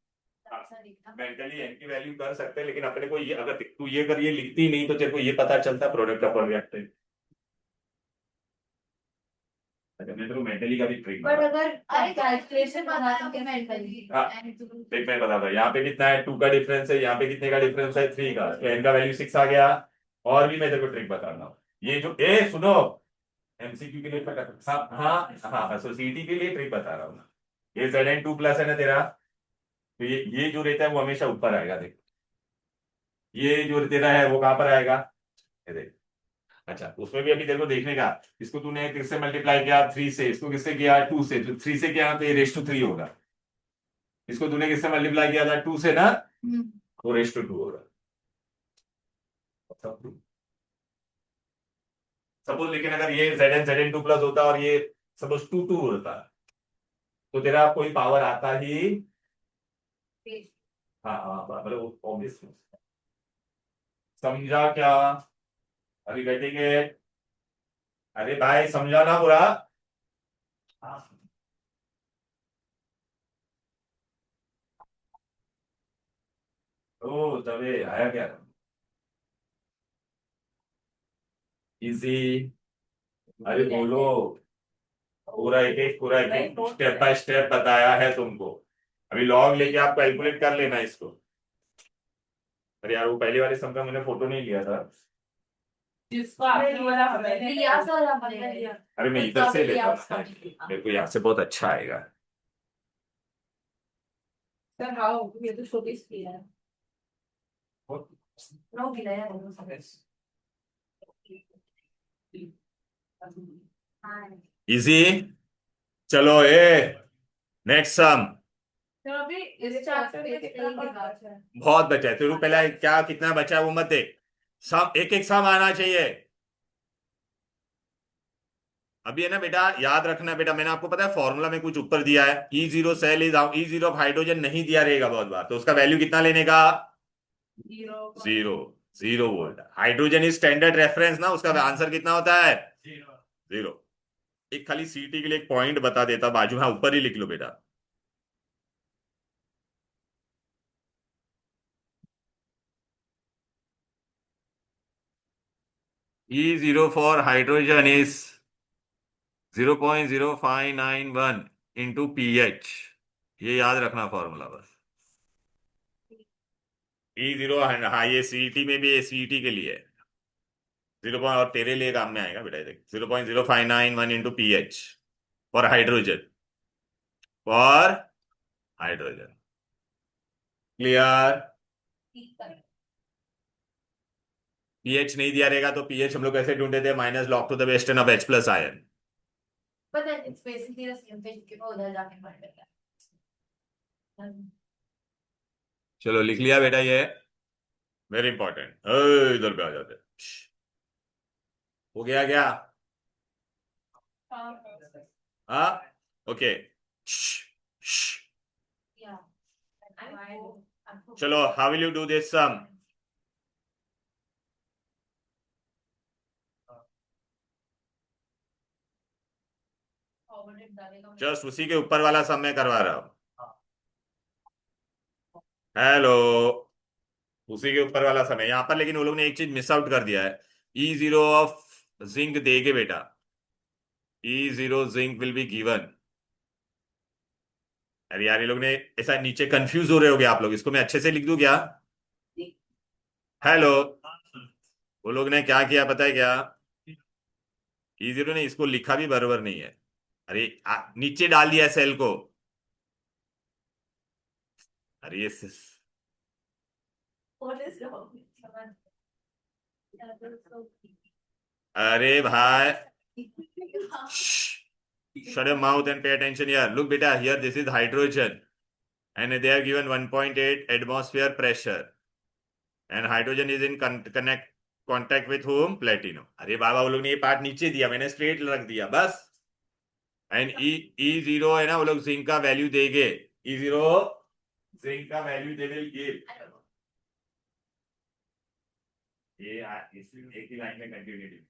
ऐसा दिखता है। मेंटली एन की वैल्यू कर सकते हैं, लेकिन अपने को ये, अगर तू ये कर ये लिखती नहीं तो तेरे को ये पता चलता प्रोडक्ट अपॉन रिएक्टेंट। अच्छा मैं तेरे को मेंटली का भी ट्रिक बट अगर कैलकुलेशन बना तो मेंटली हाँ। देख मैं बता रहा, यहाँ पे कितना है, 2 का डिफरेंस है, यहाँ पे कितने का डिफरेंस है, 3 का, तो एन का वैल्यू 6 आ गया। और भी मैं तेरे को ट्रिक बता रहा हूँ, ये जो ए सुनो, एमसीक्यू के लिए हाँ हाँ हाँ, सोसाइटी के लिए ट्रिक बता रहा हूँ। ये Zn2 प्लस है ना तेरा, तो ये जो रहता है वो हमेशा ऊपर आएगा, देख ये जो तेरा है वो कहां पर आएगा, ये देख। अच्छा उसमें भी अभी तेरे को देखने का, इसको तूने किससे मल्टीप्लाई किया, 3 से, इसको किससे किया, 2 से, तो 3 से किया तो ये रेस टू 3 होगा। इसको तूने किससे मल्टीप्लाई किया था, 2 से ना, तो रेस टू 2 होगा। सपोज लेकिन अगर ये Zn2 प्लस होता और ये सपोज 2 होता, तो तेरा कोई पावर आता ही, हाँ हाँ मतलब ऑब्वियस, समझा क्या, अभी बैठेंगे, अरे भाई समझा ना पूरा, ओ तबे आया क्या, इजी, अरे बोलो, पूरा एक एक स्टेप बाय स्टेप बताया है तुमको। अभी लॉग लेके आप कैलकुलेट कर लेना इसको। अरे यार वो पहले वाले सम का मैंने फोटो नहीं लिया था, जिसको आपने बोला हमें लिया सर हमने लिया। अरे मैं इधर से लेता हूँ, मेरे को यहाँ से बहुत अच्छा आएगा। सर हाँ ये तो छोटी स्क्रीन है, नो गिला है इजी, चलो ए नेक्स्ट सम, तो अभी इस चैप्टर में कितना बचा है? बहुत बचा है, तेरू पहले क्या कितना बचा है वो मत देख, सम एक एक सम आना चाहिए। अभी है ना बेटा, याद रखना बेटा, मैंने आपको पता है फॉर्मूला में कुछ ऊपर दिया है, E0 cell is E0 of hydrogen नहीं दिया रहेगा बहुत बार, तो उसका वैल्यू कितना लेने का, 0, 0 volt. Hydrogen is standard reference ना, उसका आंसर कितना होता है, 0। एक खाली सीटी के लिए एक पॉइंट बता देता बाजू में, हाँ, ऊपर ही लिख लो बेटा। E0 for hydrogen is 0.0591 into pH, ये याद रखना फॉर्मूला बस। E0, हाँ ये सीईटी में भी, सीईटी के लिए 0. और तेरे लिए काम में आएगा बेटा, देख 0.0591 into pH for hydrogen, for hydrogen. Clear? pH नहीं दिया रहेगा तो pH हम लोग कैसे ढूंढते थे? Minus log to the base 10 of H plus ion. But then it's basically the same thing कि वो उधर जाके पढ़ लेगा। चलो लिख लिया बेटा ये, वेरी इंपॉर्टेंट। इधर पे आ जाते हैं। हो गया क्या? हाँ, ओके। Yeah. चलो, how will you do this sum? Just उसी के ऊपर वाला सम मैं करवा रहा हूं। हेलो, उसी के ऊपर वाला सम है यहां पर, लेकिन वो लोग ने एक चीज मिस आउट कर दिया है। E0 ऑफ जिंक देगे बेटा, E0 zinc will be given. अरे यार, ये लोग ने ऐसा नीचे कंफ्यूज हो रहे होगे आप लोग, इसको मैं अच्छे से लिख दूं क्या? हेलो, वो लोग ने क्या किया पता है क्या? E0 ने इसको लिखा भी बराबर नहीं है। अरे नीचे डाल दिया सेल को। अरे ये What is wrong? अरे भाई, shut your mouth and pay attention here. Look beta, here this is hydrogen and they are given 1.8 atmosphere pressure and hydrogen is in contact with whom? Platinum. अरे बाबा, वो लोग ने ये पार्ट नीचे दिया, मैंने स्ट्रेट रख दिया बस। एंड E0 है ना, वो लोग जिंक का वैल्यू देंगे। E0 जिंक का वैल्यू दे विल गिव। ये एक ही लाइन में कंटिन्यूटी।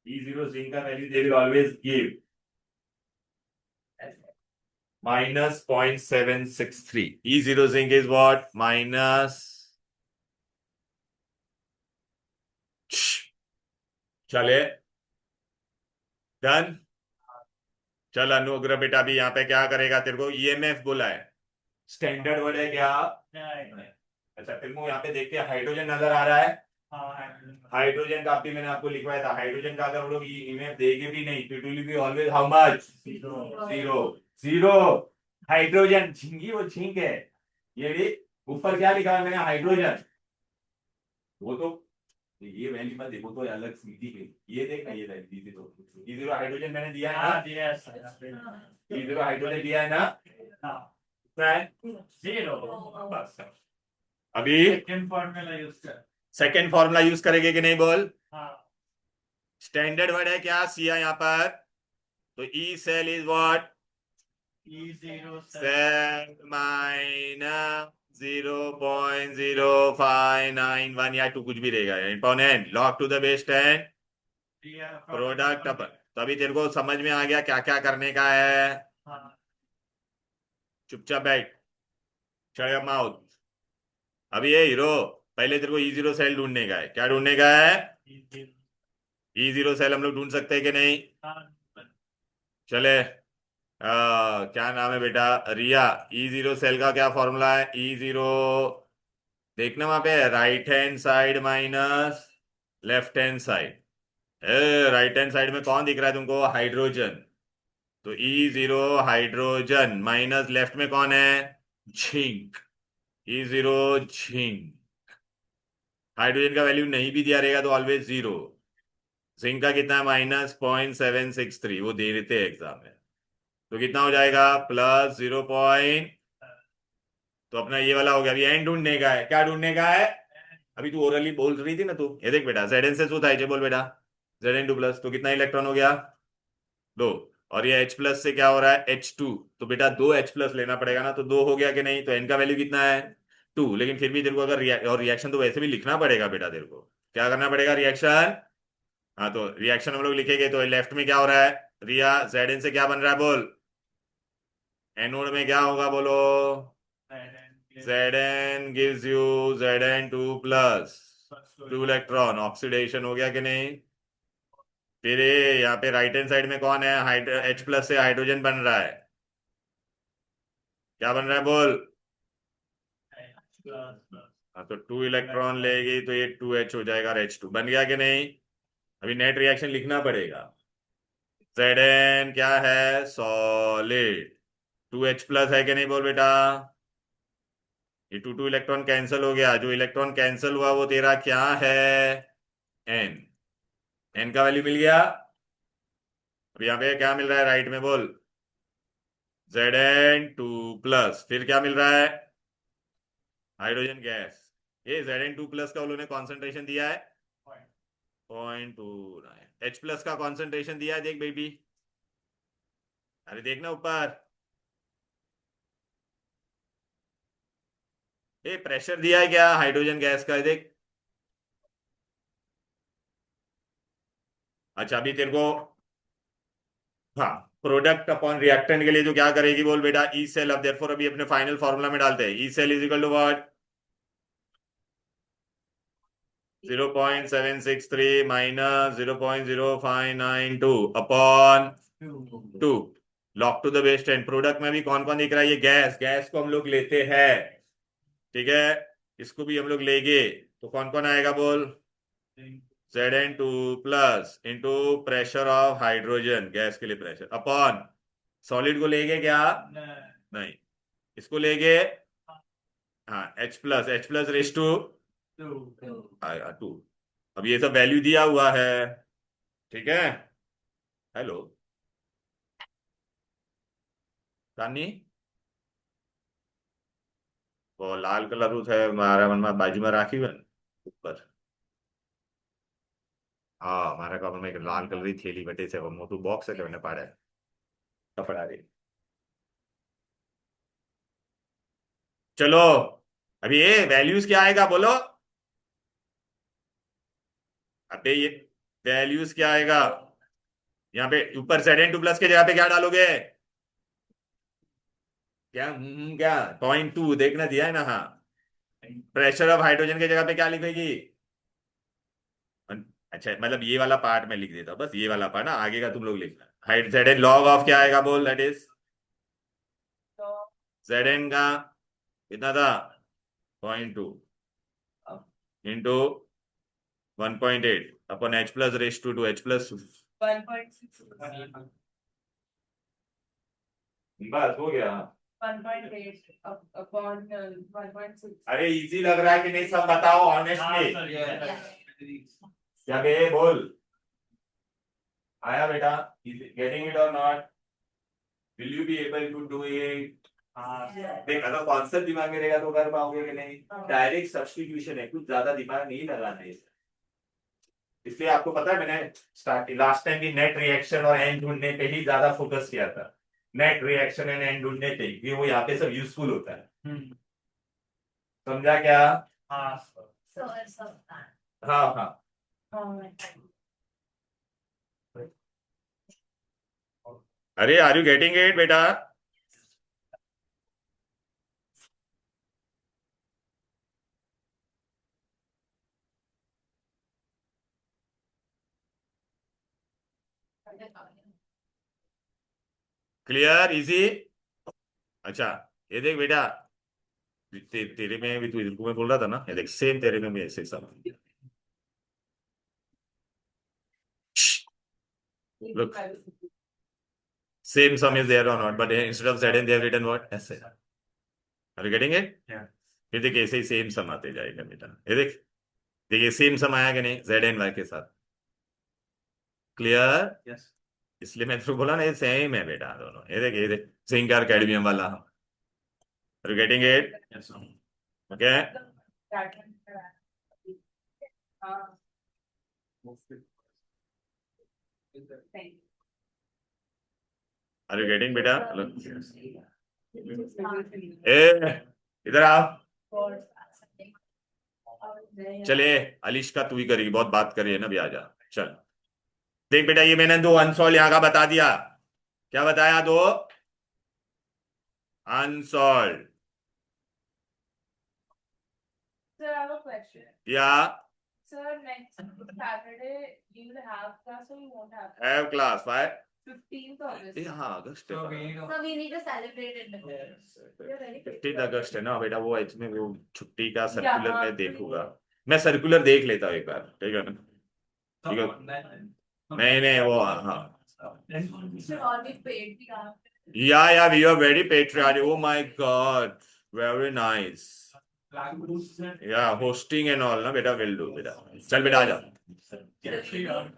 E0 जिंक का value they will always give minus 0.763. E0 zinc is what? Minus. चले, डन। चल अनुग्रह बेटा भी यहाँ पे क्या करेगा, तेरे को ईएमएफ बोला है, स्टैंडर्ड वर्ड है क्या? अच्छा, तेरे को यहाँ पे देख के हाइड्रोजन नजर आ रहा है? हाइड्रोजन का भी मैंने आपको लिखवाया था। हाइड्रोजन का अगर हम लोग ईएमएफ देंगे भी नहीं तो it will be always how much? Zero. Zero. Hydrogen झिंगी, वो झिंक है। ये भी ऊपर क्या लिखा है मैंने? हाइड्रोजन। वो तो ये वैल्यू मत देखो, तो अलग सीधी है। ये देख ना, ये वैल्यू दीदी, तो E0 हाइड्रोजन मैंने दिया है ना? E0 हाइड्रोजन दिया है ना? जीरो। बस। अभी सेकंड फॉर्मूला यूज कर। सेकंड फॉर्मूला यूज करेंगे कि नहीं बोल? हाँ। स्टैंडर्ड वर्ड है क्या सिया यहाँ पर? तो E cell is what? E0 cell minus 0.0591 या टू कुछ भी रहेगा। Exponent log to the base 10 product अपन। तो अभी तेरे को समझ में आ गया क्या क्या करने का है? हाँ। चुपचाप बैठ, शट योर माउथ। अभी ये हीरो, पहले तेरे को E0 सेल ढूंढने का है। क्या ढूंढने का है? E0 सेल हम लोग ढूंढ सकते हैं कि नहीं? चले, क्या नाम है बेटा? रिया। E0 सेल का क्या फॉर्मूला है? E0 देखना वहां पे, right hand side minus left hand side. Right hand side में कौन दिख रहा है तुमको? हाइड्रोजन। तो E0 हाइड्रोजन माइनस लेफ्ट में कौन है? झिंक। E0 zinc. हाइड्रोजन का वैल्यू नहीं भी दिया रहेगा तो ऑलवेज जीरो। जिंक का कितना है? -0.763, वो दे देते हैं एग्जाम में। तो कितना हो जाएगा? +0. तो अपना ये वाला हो गया। अभी एंड ढूंढने का है। क्या ढूंढने का है? अभी तू ओरली बोल रही थी ना तू, ये देख बेटा, Zn से शू था बोल बेटा, Zn2+, तो कितना इलेक्ट्रॉन हो गया? 2। और ये H+ से क्या हो रहा है? H2। तो बेटा 2 H+ लेना पड़ेगा ना, तो 2 हो गया कि नहीं? तो N का वैल्यू कितना है? 2। लेकिन फिर भी तेरे को अगर और रिएक्शन तो वैसे भी लिखना पड़ेगा बेटा, तेरे को क्या करना पड़ेगा? रिएक्शन। हाँ, तो रिएक्शन हम लोग लिखेंगे तो लेफ्ट में क्या हो रहा है? रिया, Zn से क्या बन रहा है बोल? एनोड में क्या होगा बोलो? Zn gives you Zn2+, 2 electron. Oxidation हो गया कि नहीं? फिर ये यहाँ पे राइट हैंड साइड में कौन है? H प्लस से हाइड्रोजन बन रहा है। क्या बन रहा है बोल? हाँ, तो 2 इलेक्ट्रॉन लेगी तो ये 2H हो जाएगा और H2 बन गया कि नहीं? अभी नेट रिएक्शन लिखना पड़ेगा। Zn क्या है? सॉलिड। 2H प्लस है कि नहीं बोल बेटा? ये 2 इलेक्ट्रॉन कैंसिल हो गया, जो इलेक्ट्रॉन कैंसिल हुआ वो तेरा क्या है? N। N का वैल्यू मिल गया। अब यहाँ पे क्या मिल रहा है राइट में बोल? Zn2 प्लस, फिर क्या मिल रहा है? Hydrogen gas. ये Zn2 प्लस का उन्होंने कॉन्सेंट्रेशन दिया है 0.29। H प्लस का कॉन्सेंट्रेशन दिया है, देख बेबी, अरे देखना ऊपर। ये प्रेशर दिया है क्या हाइड्रोजन गैस का? देख। अच्छा अभी तेरे को, हाँ, प्रोडक्ट अपॉन रिएक्टेंट के लिए तो क्या करेगी बोल बेटा? E cell. अब देयरफॉर अभी अपने फाइनल फॉर्मूला में डालते हैं। E cell is equal to what? 0.763 minus 0.0592 upon 2 log to the base 10। Product में भी कौन कौन दिख रहा है? ये गैस, गैस को हम लोग लेते हैं, ठीक है, इसको भी हम लोग लेंगे, तो कौन कौन आएगा बोल? Zn2 plus into pressure of hydrogen, gas के लिए प्रेशर, अपॉन सॉलिड को लेंगे क्या? नहीं। इसको लेंगे, हाँ, H प्लस रेस टू आएगा 2। अब ये सब वैल्यू दिया हुआ है, ठीक है। हेलो रानी, वो लाल कलर है मारा मन में बाजू में राखी है ऊपर। हाँ, मारा कवर में एक लाल कलर की थैली बटे से वो मोटू बॉक्स है जो मैंने पाड़ा है कपड़ा रे। चलो अभी ये वैल्यूज क्या आएगा बोलो? अबे ये वैल्यूज क्या आएगा? यहाँ पे ऊपर Zn2 प्लस के जगह पे क्या डालोगे? क्या क्या 0.2 देखना दिया है ना? हाँ, प्रेशर ऑफ हाइड्रोजन के जगह पे क्या लिखेगी? अच्छा मतलब ये वाला पार्ट में लिख देता हूं, बस ये वाला पार्ट ना, आगे का तुम लोग लिखना। हाइड Zn लॉग ऑफ क्या आएगा बोल? दैट इज Zn का कितना था? 0.2 into 1.8 upon H plus raise to H plus, 1.6 बस हो गया। 1.8 upon 1.6 अरे इजी लग रहा है कि नहीं? सब बताओ ऑनेस्टली। क्या बे बोल? आया बेटा? गेटिंग इट और not? Will you be able to do it? देख अगर कॉन्सेप्ट दिमाग में रहेगा तो कर पाओगे कि नहीं? डायरेक्ट सब्स्टिट्यूशन है, कुछ ज्यादा दिमाग नहीं लगाना है। इसलिए आपको पता है मैंने स्टार्ट लास्ट टाइम भी नेट रिएक्शन और एंड ढूंढने पे ही ज्यादा फोकस किया था। नेट रिएक्शन एंड एंड ढूंढने पे ही, वो यहाँ पे सब यूजफुल होता है। समझा क्या? हाँ हाँ। अरे आर यू गेटिंग इट बेटा? क्लियर? इजी? अच्छा ये देख बेटा, तेरे में भी तू इधर को मैं बोल रहा था ना, ये देख सेम तेरे में भी ऐसे सब। Look, same sum is there or not, but instead of Zn they have written what? ऐसे। Are you getting it? फिर देख ऐसे ही सेम सम आते जाएगा बेटा। ये देख, देखिए सेम सम आया कि नहीं Zn के साथ? क्लियर? इसलिए मैं तो बोला ना ये सेम है बेटा दोनों। ये देख जिंक और कैडमियम वाला। Are you getting it? Okay? Are you getting बेटा? ए इधर आओ। चले अलिश का तू ही करेगी, बहुत बात करी है ना, भी आ जा। चल देख बेटा, ये मैंने दो अनसॉल्व यहाँ का बता दिया। क्या बताया? दो unsolved. Sir, I have a question. या Sir, next Saturday you will have class or you won't have? Have class. Why? 15th August. हाँ अगस्त है. So we So we need to celebrate it. Yes. You're very 15 अगस्त है ना बेटा. वो इसमें वो छुट्टी का यहाँ सर्कुलर मैं पे- देखूंगा. मैं सर्कुलर देख लेता हूँ एक बार. ठीक है ना. So ठीक है. online. नहीं वो हाँ. You should all be paid. Yeah, we are very patriotic. Oh my God, very nice. Yeah, hosting and all ना बेटा will do बेटा. चल बेटा आ जा.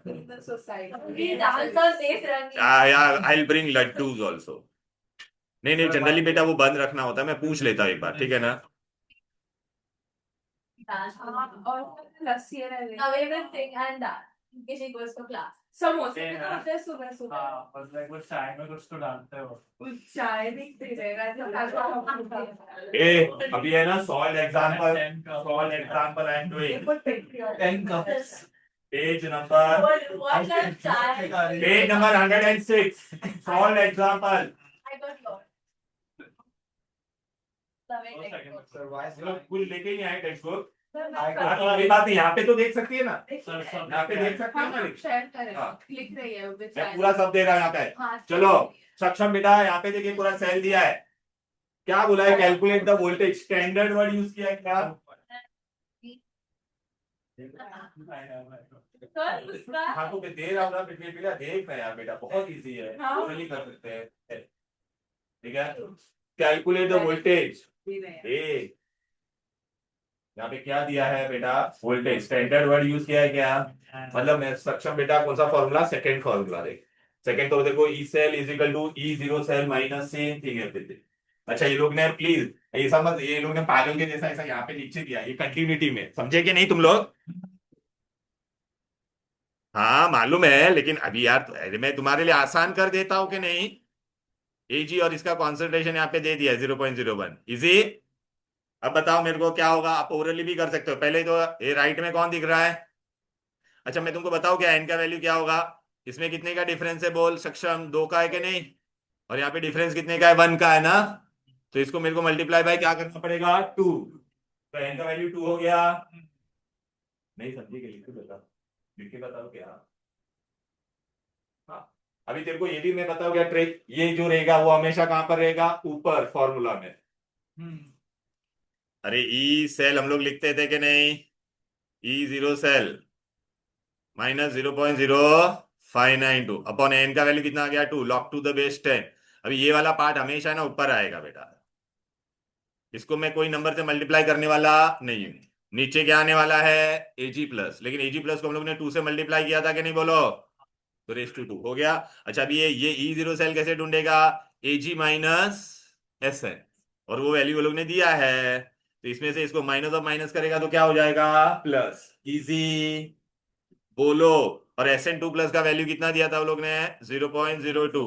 In the society. We dance on stage running. Yeah, I'll bring laddus also. नहीं जनरली बेटा वो बंद रखना होता है. मैं पूछ लेता हूँ एक बार. ठीक है ना. और लस्सी है. Away with sing and dance. In case she goes to class. समोसे भी Yeah. तो होते हैं सुबह सुबह. हाँ, बस like वो चाय में कुछ तो डालते हो. कुछ चाय नहीं पी रहेगा. ए अभी है ना solve example. 10 cups. Solve example I am doing. 10 cups. Page number What kind of chai? Page number 106. Solve example. I got lost. One second, sir. Why is लोग कुल लेके नहीं आए टेक्स्ट बुक. I हाँ, got ये बात यहाँ पे तो देख सकती है ना. Sir, यहाँ पे देख सकते हो ना. शेयर करें. हाँ. लिख रही है वो मैं पूरा सब दे रहा हूँ यहाँ पे. हाँ, चलो सक्षम बेटा यहाँ पे देखिए पूरा सेल दिया है. क्या बोला है? Calculate the voltage. Standard word use किया है क्या? सर उसका हाँ तो मैं दे रहा हूँ ना बेटा. देख ना यार बेटा बहुत इजी है. हाँ. वो नहीं कर सकते हैं. ठीक है. Calculate the voltage. ए यहाँ पे क्या दिया है बेटा? वोल्टेज. स्टैंडर्ड वर्ड यूज किया है क्या? मतलब मैं सक्षम बेटा कौन सा फॉर्मूला? सेकंड फॉर्मूला देख. सेकंड तो देखो E cell is equal to E zero cell minus same thing है. अच्छा ये लोग ने प्लीज ऐसा मत. ये लोग ने पागल के जैसा ऐसा यहाँ पे नीचे दिया. ये कंटिन्यूटी में समझे कि नहीं तुम लोग? हाँ मालूम है लेकिन अभी यार अरे मैं तुम्हारे लिए आसान कर देता हूँ कि नहीं. एजी और इसका कॉन्सेंट्रेशन यहाँ पे दे दिया 0.01. इजी. अब बताओ मेरे को क्या होगा. आप ओरली भी कर सकते हो. पहले तो ये राइट में कौन दिख रहा है? अच्छा मैं तुमको बताऊं क्या एन का वैल्यू क्या होगा? इसमें कितने का डिफरेंस है बोल सक्षम? 2 का है कि नहीं? और यहाँ पे डिफरेंस कितने का है? 1 का है ना. तो इसको मेरे को मल्टीप्लाई बाय क्या करना पड़ेगा? 2. तो एन का वैल्यू 2 हो गया. नहीं समझी कि लिख के बताओ. लिख के बताओ क्या. हाँ अभी तेरे को ये भी मैं बताऊं क्या ट्रिक. ये जो रहेगा वो हमेशा कहां पर रहेगा? ऊपर फॉर्मूला में. अरे ई सेल हम लोग लिखते थे कि नहीं? E zero cell minus 0.0592 upon N का वैल्यू कितना आ गया? 2. Log to the base 10. अभी ये वाला पार्ट हमेशा ना ऊपर आएगा बेटा. इसको मैं कोई नंबर से मल्टीप्लाई करने वाला नहीं हूं. नीचे क्या आने वाला है? एजी प्लस. लेकिन एजी प्लस को हम लोग ने 2 से मल्टीप्लाई किया था कि नहीं बोलो? तो रेस टू 2 हो गया. अच्छा अभी ये ई जीरो सेल कैसे ढूंढेगा? एजी माइनस एस है. और वो वैल्यू वो लोग ने दिया है. तो इसमें से इसको माइनस ऑफ माइनस करेगा तो क्या हो जाएगा? प्लस. इजी बोलो. और एस एन टू प्लस का वैल्यू कितना दिया था वो लोग ने? 0.02.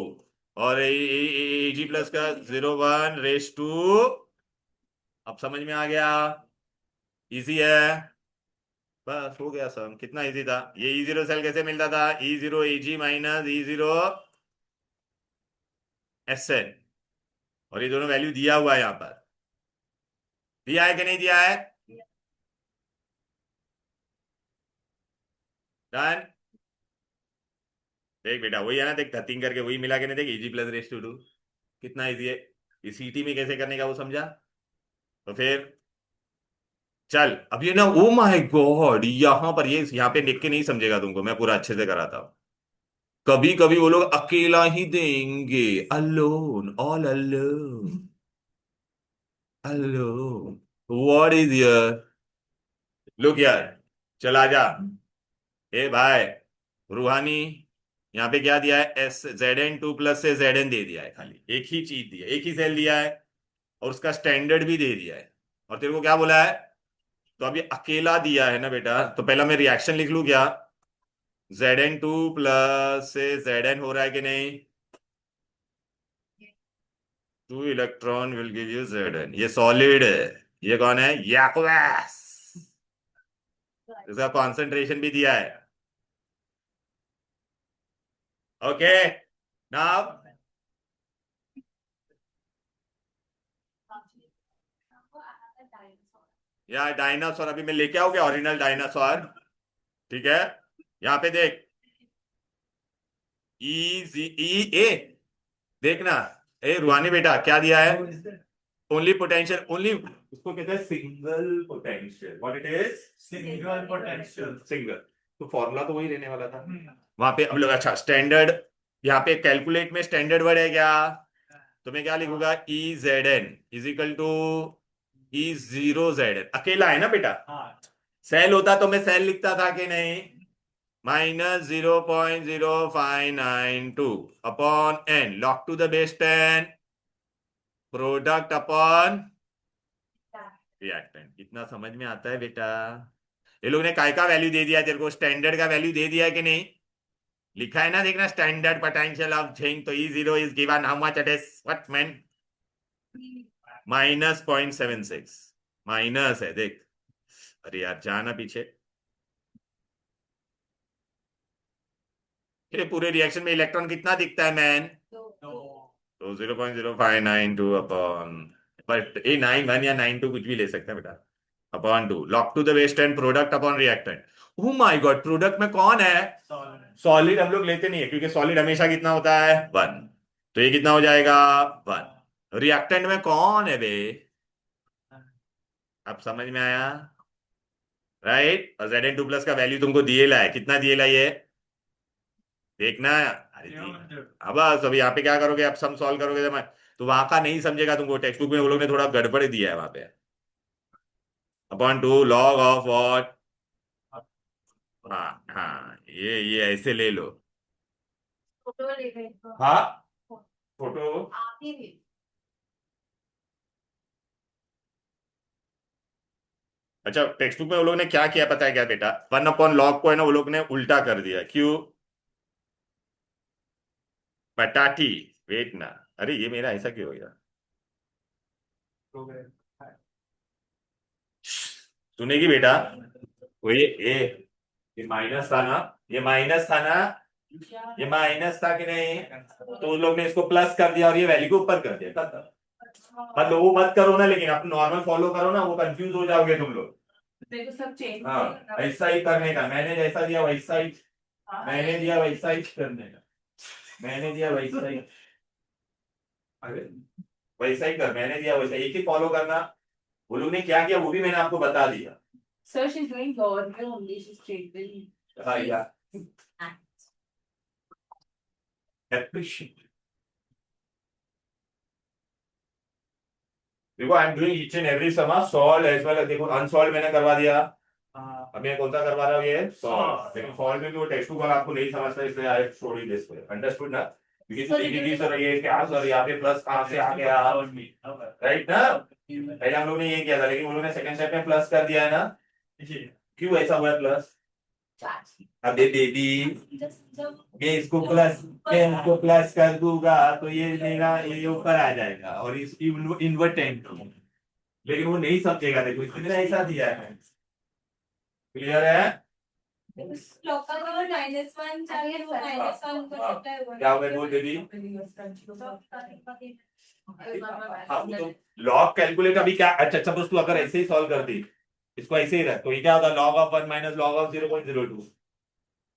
और एजी प्लस का 0.1 रेस टू. अब समझ में आ गया? इजी है. बस हो गया सम. कितना इजी था. ये ई जीरो सेल कैसे मिलता था? ई जीरो एजी minus E zero S N. और ये दोनों वैल्यू दिया हुआ है यहां पर. दिया है कि नहीं दिया है? डन. देख बेटा वही है ना. देख 13 करके वही मिला के नहीं. देख इजी प्लस रेस टू 2 कितना इजी है. इस सीटी में कैसे करने का वो समझा. तो फिर चल अब ये ना. ओ माय गॉड यहां पर ये यहाँ पे लिख के नहीं समझेगा तुमको. मैं पूरा अच्छे से कराता हूं. कभी कभी वो लोग अकेला ही देंगे. Alone all alone alone. What is your look यार. चल आजा. ए भाई रूहानी यहाँ पे क्या दिया है? एस जेड एन टू प्लस से जेड एन दे दिया है. खाली एक ही चीज दिया. एक ही सेल दिया है. और उसका स्टैंडर्ड भी दे दिया है. और तेरे को क्या बोला है? तो अभी अकेला दिया है ना बेटा. तो पहला मैं रिएक्शन लिख लू क्या? जेड एन टू प्लस से जेड एन हो रहा है कि नहीं? 2 electron will give you Z N. ये सॉलिड है. ये कौन है? याकुबस. इसका कॉन्सेंट्रेशन भी दिया है. ओके नाउ यार डायनासोर अभी मैं लेके आओगे ओरिजिनल डायनासोर. ठीक है, यहां पे देख ई ए, देखना, ए रुहानी बेटा क्या दिया है, ओनली पोटेंशियल, ओनली उसको कहते हैं single potential, what it is, Single potential. Single. तो फॉर्मूला तो वही रहने वाला था वहां पे। अब लोग अच्छा स्टैंडर्ड, यहाँ पे कैलकुलेट में स्टैंडर्ड वर्ड है क्या, तो मैं क्या लिखूंगा, E Z N is equal to E zero Z N, अकेला है ना बेटा, हाँ. सेल होता तो मैं सेल लिखता था कि नहीं, -0.0592 upon N log to the base 10 product upon reactant. इतना समझ में आता है बेटा। ये लोग ने काय का वैल्यू दे दिया तेरे को, स्टैंडर्ड का वैल्यू दे दिया है कि नहीं, लिखा है ना, देखना, स्टैंडर्ड पोटेंशियल ऑफ जिंक, तो E zero is given how much it is, what man, -0.76, minus है देख, अरे यार जाना पीछे, ये पूरे रिएक्शन में इलेक्ट्रॉन कितना दिखता है मैन, तो 0.0592 अपॉन, बट ए 91 या 92 कुछ भी ले सकते हैं बेटा, अपॉन 2 लॉग टू द वेस्ट and product upon reactant. Oh my god, product में कौन है, सॉलिड हम लोग लेते नहीं है क्योंकि सॉलिड हमेशा कितना होता है 1, तो ये कितना हो जाएगा 1, रिएक्टेंट में कौन है बे, अब समझ में आया, राइट। और Zn2 प्लस का वैल्यू तुमको दिए ला है, कितना दिए ला ये देखना, अरे अब सब यहाँ पे क्या करोगे, अब सम सॉल्व करोगे तो वहां का नहीं समझेगा तुमको, टेक्स्ट बुक में वो लोग ने थोड़ा गड़बड़ दिया है वहां पे, अपॉन 2 लॉग ऑफ व्हाट, हाँ हाँ, ये ऐसे ले लो, फोटो ले गए तो हाँ फोटो, आप ही भी अच्छा टेक्स्ट बुक में वो लोग ने क्या किया पता है क्या बेटा, 1/log को है ना वो लोग ने उल्टा कर दिया, क्यों, पटाटी, वेट ना, अरे ये मेरा ऐसा क्यों हो गया, सुनेगी बेटा, वो ये माइनस था ना, ये माइनस था ना, ये माइनस था कि नहीं, तो उन लोग ने इसको प्लस कर दिया और ये वैल्यू को ऊपर कर दिया, मतलब वो मत करो ना, लेकिन आप नॉर्मल फॉलो करो ना, वो कंफ्यूज हो जाओगे तुम लोग, देखो सब चेंज हाँ ऐसा ही करने का, मैंने जैसा दिया वैसा ही, मैंने दिया वैसा ही करने का, मैंने दिया वैसा ही, अरे वैसा ही कर, मैंने दिया वैसा, एक ही फॉलो करना, वो लोग ने क्या किया वो भी मैंने आपको बता दिया, sir she is doing government only she straight हाँ यार appreciate, देखो I am doing each and every sum, solve as well, देखो अनसॉल्व मैंने करवा दिया, अब मैं कौन सा करवा रहा हूँ ये सॉल्व, लेकिन सॉल्व में भी वो टेक्स्ट बुक वाला आपको नहीं समझता, इसलिए आई छोड़ ही दिस, अंडरस्टूड ना, क्योंकि सर ये क्या सर यहाँ पे प्लस कहाँ से आ गया, राइट ना, पहले हम लोग ने ये किया था, लेकिन उन लोगों ने सेकंड स्टेप में प्लस कर दिया है ना, क्यों ऐसा हुआ प्लस, अबे बेबी ये इसको प्लस, मैं इसको प्लस कर दूंगा तो ये मेरा ये ऊपर आ जाएगा और इस इन्वर्टेंट, लेकिन वो नहीं समझेगा, देखो इसने ऐसा दिया है, क्लियर है, लोकल को -1 चाहिए, वो -1 को सकता है वो क्या हुआ बोल बेबी, हाँ तो लॉग कैलकुलेट अभी क्या, अच्छा सपोज तू अगर ऐसे ही सॉल्व कर दी, इसको ऐसे ही रख, तो ये क्या होगा, log of 1 minus log of 0.02,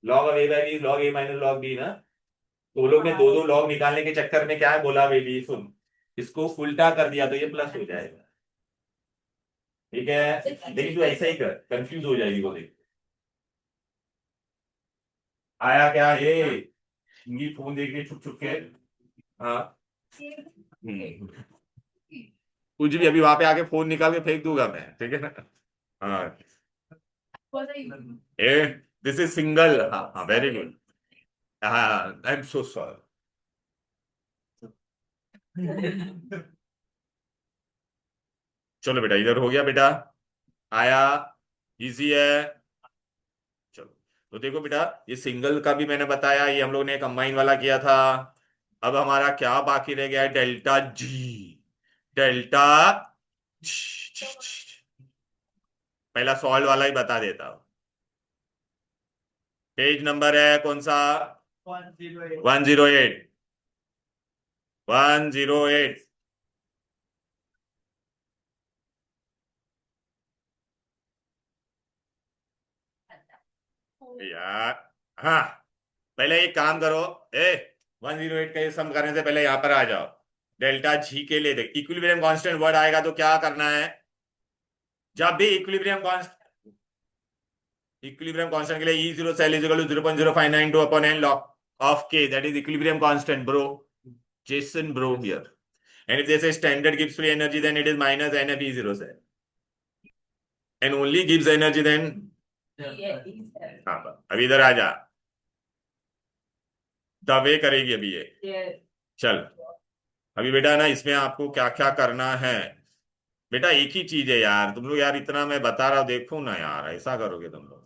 log of A by B log A minus log B ना, तो वो लोग ने दो दो लॉग निकालने के चक्कर में क्या है बोला बेबी, सुन, इसको उल्टा कर दिया तो ये प्लस हो जाएगा, ठीक है, लेकिन तू ऐसा ही कर, कंफ्यूज हो जाएगी वो, देख आया क्या ये फोन देख के छुप छुप के, हाँ कुछ भी, अभी वहां पे आके फोन निकाल के फेंक दूंगा मैं, ठीक है ना, हाँ ए दिस इज सिंगल, हाँ हाँ वेरी गुड, हाँ आई एम सो सॉरी, चलो बेटा इधर हो गया बेटा, आया, इजी है, चलो, तो देखो बेटा ये सिंगल का भी मैंने बताया, ये हम लोग ने कंबाइन वाला किया था, अब हमारा क्या बाकी रह गया है, डेल्टा जी, डेल्टा पहला सॉल्व वाला ही बता देता हूं, पेज नंबर है कौन सा, 108, 108, यार हाँ, पहले एक काम करो, ए 108 का ये सम करने से पहले यहां पर आ जाओ। डेल्टा जी के लिए देख, इक्विलिब्रियम कांस्टेंट वर्ड आएगा तो क्या करना है, जब भी इक्विलिब्रियम कांस्टेंट के लिए E zero cell is equal to 0.0592 upon N log of K, that is equilibrium constant bro, Jason bro here. And if this is standard gives free energy then it is minus NF E zero cell, and only gives energy then. हाँ, अभी इधर आ जा, दबे करेगी अभी ये। चल, अभी बेटा ना इसमें आपको क्या क्या करना है बेटा, एक ही चीज है यार, तुम लोग यार इतना मैं बता रहा हूँ, देखो ना यार, ऐसा करोगे तुम लोग।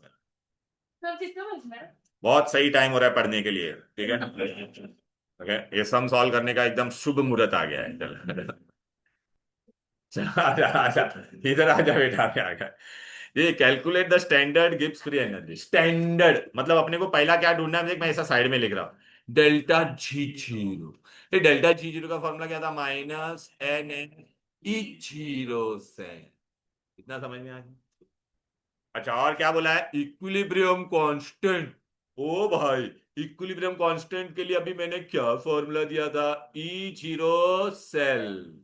सर कितना बजना है? बहुत सही टाइम हो रहा है पढ़ने के लिए, ठीक है। ओके, ये सम सॉल्व करने का एकदम शुभ मुहूर्त आ गया है। चल चल, आजा आजा, इधर आजा बेटा, आ गया। ये calculate the standard Gibbs free energy, standard मतलब अपने को पहला क्या ढूंढना है, देख मैं ऐसा साइड में लिख रहा हूँ, डेल्टा जी जीरो। ये डेल्टा जी जीरो का फॉर्मूला क्या था, minus n n E zero से। इतना समझ में आ गया। अच्छा, और क्या बोला है, इक्विलिब्रियम कांस्टेंट। ओ भाई, इक्विलिब्रियम कांस्टेंट के लिए अभी मैंने क्या फॉर्मूला दिया था, E zero cell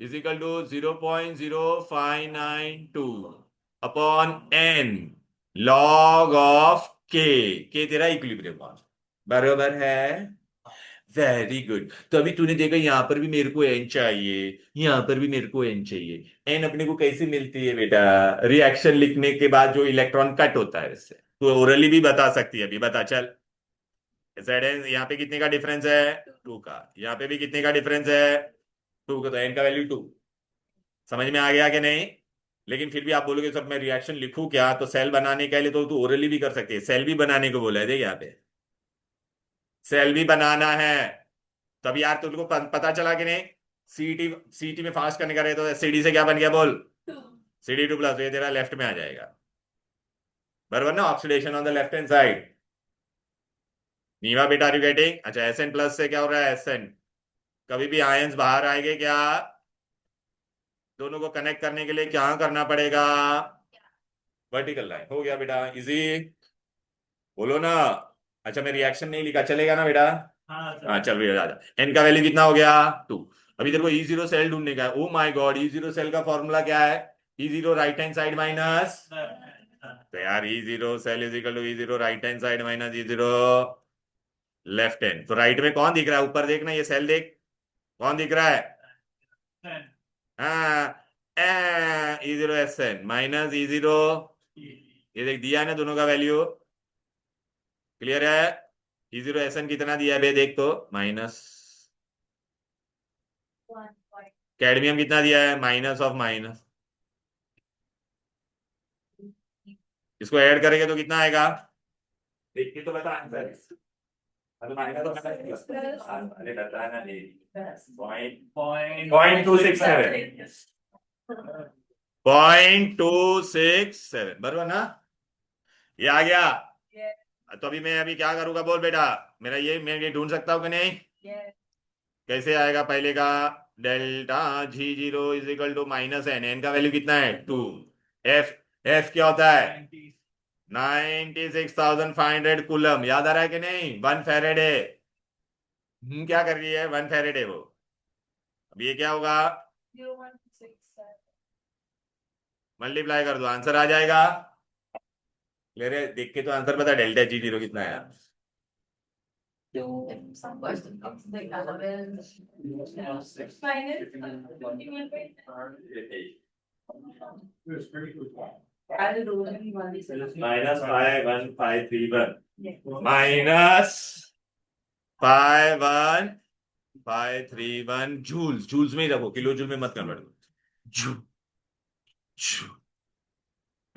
is equal to 0.0592 upon N log of K तेरा इक्विलिब्रियम कांस्टेंट, बराबर है। Very good. तो अभी तूने देखा यहां पर भी मेरे को एन चाहिए, यहां पर भी मेरे को एन चाहिए। एन अपने को कैसे मिलती है बेटा, रिएक्शन लिखने के बाद जो इलेक्ट्रॉन कट होता है इससे, तो ओरली भी बता सकती है, अभी बता चल। जेड एन यहाँ पे कितने का डिफरेंस है, 2 का, यहाँ पे भी कितने का डिफरेंस है, 2 का, तो एन का वैल्यू 2। समझ में आ गया कि नहीं। लेकिन फिर भी आप बोलोगे सब मैं रिएक्शन लिखूं क्या, तो सेल बनाने के लिए तो तू ओरली भी कर सकती है, सेल भी बनाने को बोला है देख यहाँ पे, सेल भी बनाना है। तब यार तुमको पता चला कि नहीं, सीटी सीटी में फास्ट करने का रहे तो सीडी से क्या बन गया बोल, सीडी टू प्लस, ये तेरा लेफ्ट में आ जाएगा, बराबर ना, oxidation on the left hand side. Neeva बेटा आर यू गेटिंग, अच्छा एस एन प्लस से क्या हो रहा है, एस एन, कभी भी आयंस बाहर आएंगे क्या, दोनों को कनेक्ट करने के लिए क्या करना पड़ेगा, वर्टिकल लाइन, हो गया बेटा इजी, बोलो ना। अच्छा मैं रिएक्शन नहीं लिखा, चलेगा ना बेटा। हाँ चल भैया, एन का वैल्यू कितना हो गया, 2। अभी तेरे को ई जीरो सेल ढूंढने का है। Oh my god, E zero cell का फॉर्मूला क्या है, E zero right hand side minus, तो यार E zero cell is equal to E zero right hand side minus E zero left hand. तो राइट में कौन दिख रहा है, ऊपर देखना, ये सेल देख, कौन दिख रहा है, हाँ, E zero S N minus E zero, ये देख दिया है ना दोनों का वैल्यू, क्लियर है। ई जीरो एस एन कितना दिया है बे, देख तो, माइनस, कैडमियम कितना दिया है, माइनस ऑफ माइनस, इसको ऐड करेंगे तो कितना आएगा, देख के तो बता आंसर। अरे माइनस तो अरे बता ना, पॉइंट 267, 0.267 बराबर ना, ये आ गया। तो अभी मैं अभी क्या करूंगा बोल बेटा, मेरा ये मैं ये ढूंढ सकता हूँ कि नहीं, कैसे आएगा, पहले का delta G zero is equal to minus n, n का वैल्यू कितना है 2, एफ एफ क्या होता है 96,500 कूलम, याद आ रहा है कि नहीं, 1 फैरेडे। क्या कर रही है, 1 फैरेडे वो। अब ये क्या होगा, 0167 मल्टीप्लाई कर दो आंसर आ जाएगा। ले रहे देख के तो आंसर पता, डेल्टा जी जीरो कितना है, to some person comes like minus 21.9. Added only one is -51531 joules, joules में ही रखो, किलो जूल में मत कन्वर्ट करो। जू जू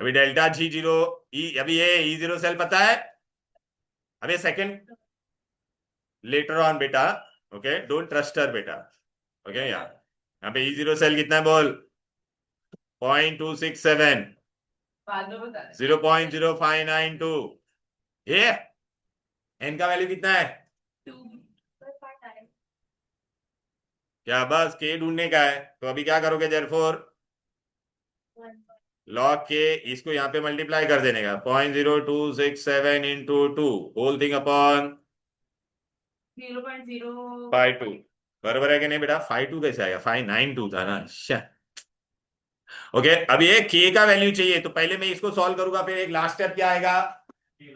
अभी डेल्टा जी जीरो ई, अभी ये ई जीरो सेल पता है, अभी सेकंड लेटर ऑन बेटा, ओके डोंट ट्रस्ट हर बेटा, ओके यार। यहाँ पे ई जीरो सेल कितना है बोल, 0.267, बाद में बता 0.0592, ये एन का वैल्यू कितना है, क्या बस के ढूंढने का है, तो अभी क्या करोगे देयरफॉर लॉग के इसको यहाँ पे मल्टीप्लाई कर देने का 0.0267 इंटू 2 होल थिंग अपॉन 0.0 5 2 बराबर है कि नहीं बेटा 5 2 कैसे आएगा 592 था ना ओके अब ये के का वैल्यू चाहिए तो पहले मैं इसको सॉल्व करूंगा फिर एक लास्ट स्टेप क्या आएगा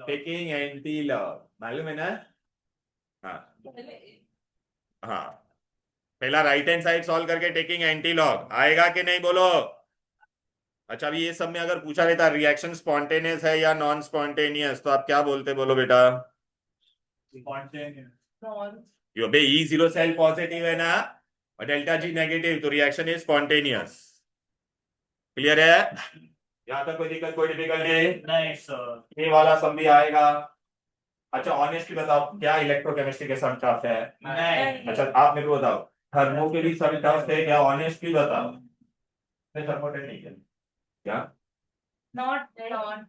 टेकिंग एंटी लॉग मालूम है ना हाँ हाँ पहला राइट हैंड साइड सॉल्व करके टेकिंग एंटी लॉग आएगा कि नहीं बोलो अच्छा अभी ये सब में अगर पूछा रहता रिएक्शन स्पॉन्टेनियस है या नॉन स्पॉन्टेनियस तो आप क्या बोलते बोलो बेटा Spontaneous. नॉन यो बे ई जीरो सेल पॉजिटिव है ना और डेल्टा जी नेगेटिव तो रिएक्शन इज स्पॉन्टेनियस क्लियर है यहाँ तक कोई दिक्कत कोई डिफिकल्टी नहीं सर. ये वाला सब भी आएगा अच्छा ऑनेस्टली बताओ क्या इलेक्ट्रोकेमिस्ट्री के सम टफ है नहीं. अच्छा आप मेरे को बताओ थर्मो के भी सम टफ है क्या ऑनेस्टली बताओ थर्मोटेक्निक है क्या नॉट नॉट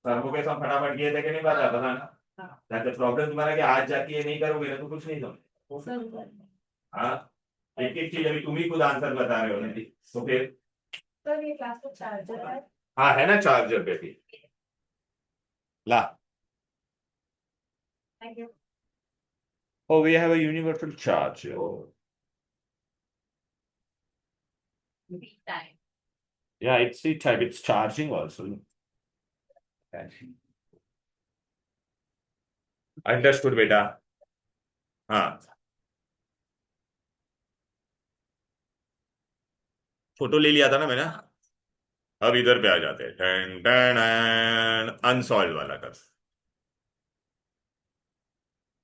थर्मो के सम फटाफट किए थे कि नहीं पता ना प्रॉब्लम तुम्हारा कि आज जाके ये नहीं करोगे तो कुछ नहीं समझ हाँ एक एक चीज अभी तुम ही खुद आंसर बता रहे हो ना तो फिर सर ये क्लास का चार्जर है हाँ है ना चार्जर पे भी ला thank you Oh, we have a universal charger. Time Yeah, it's C-type. It's charging also. Understood, बेटा हाँ फोटो ले लिया था ना मैंने अब इधर पे आ जाते हैं अनसॉल्व वाला कर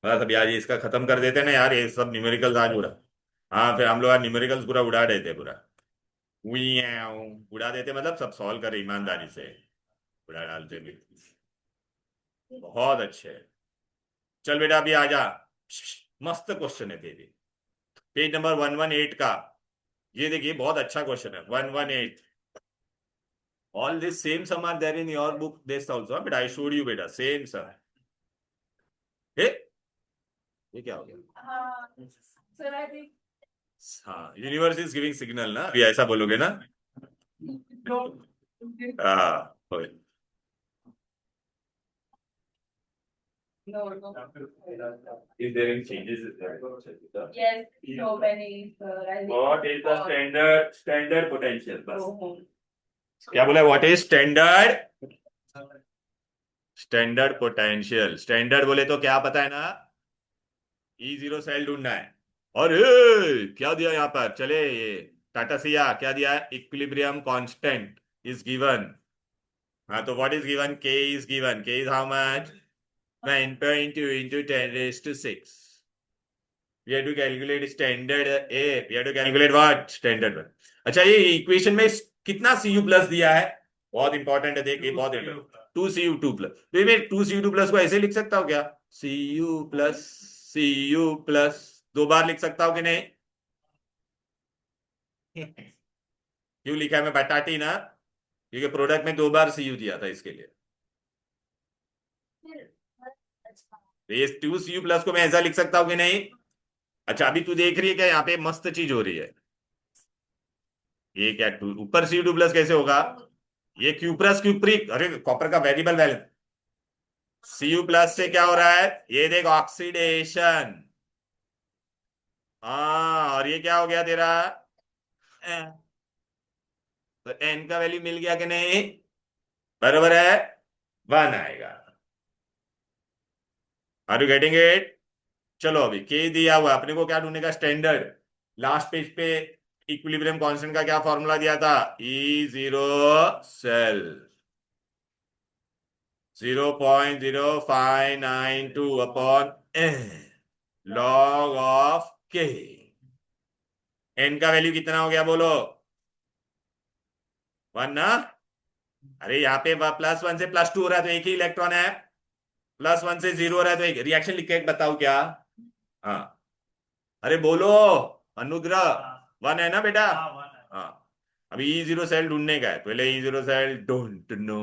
बस अभी आज इसका खत्म कर देते हैं ना यार ये सब न्यूमेरिकल्स आज उड़ा हाँ फिर हम लोग आज न्यूमेरिकल्स पूरा उड़ा देते पूरा उड़ा देते मतलब सब सॉल्व करे ईमानदारी से उड़ा डालते भी बहुत अच्छे चल बेटा अभी आजा मस्त क्वेश्चन है तेरी पेज नंबर 118 का ये देखिए बहुत अच्छा क्वेश्चन है 118 all this same sum are there in your book this also but I showed you बेटा सेम सम ए ये क्या हो गया हाँ सर आई थिंक हाँ यूनिवर्स इज गिविंग सिग्नल ना अभी ऐसा बोलोगे ना हाँ होय। no no Is there any changes in that? yes so many sir I think What is the standard potential? बस go home क्या बोला what is standard potential standard बोले तो क्या पता है ना ई जीरो सेल ढूंढना है और क्या दिया यहाँ पर चले ये टाटा सिया क्या दिया इक्विलिब्रियम कांस्टेंट इज गिवन हाँ तो व्हाट इज गिवन के is how much 9.2 into 10 raised to 6 we have to calculate standard a we have to calculate what standard one अच्छा ये इक्वेशन में कितना cu प्लस दिया है बहुत इंपॉर्टेंट है देख ये बहुत इंपॉर्टेंट 2cu2 प्लस तो ये मैं 2cu2 प्लस को ऐसे लिख सकता हूँ क्या cu प्लस दो बार लिख सकता हूँ कि नहीं क्यों लिखा है मैं बताती ना क्योंकि प्रोडक्ट में दो बार cu दिया था इसके लिए तो ये 2cu प्लस को मैं ऐसा लिख सकता हूँ कि नहीं अच्छा अभी तू देख रही है क्या यहाँ पे मस्त चीज हो रही है ये क्या ऊपर cu2 प्लस कैसे होगा ये क्यू प्लस क्यूप्रिक अरे कॉपर का वेरिएबल बैलेंस cu प्लस से क्या हो रहा है ये देख ऑक्सीडेशन हाँ और ये क्या हो गया तेरा तो n का वैल्यू मिल गया कि नहीं बराबर है 1 आएगा आर यू गेटिंग इट चलो अभी के दिया हुआ अपने को क्या ढूंढने का स्टैंडर्ड लास्ट पेज पे इक्विलिब्रियम कांस्टेंट का क्या फॉर्मूला दिया था E zero cell 0.0592 upon log of K N का वैल्यू कितना हो गया बोलो 1 ना अरे यहाँ पे +1 से +2 हो रहा है तो एक ही इलेक्ट्रॉन है +1 से 0 हो रहा है तो एक रिएक्शन लिख के बताओ क्या हाँ अरे बोलो अनुग्रह 1 है ना बेटा हाँ अभी ई जीरो सेल ढूंढने का है पहले E zero cell don't know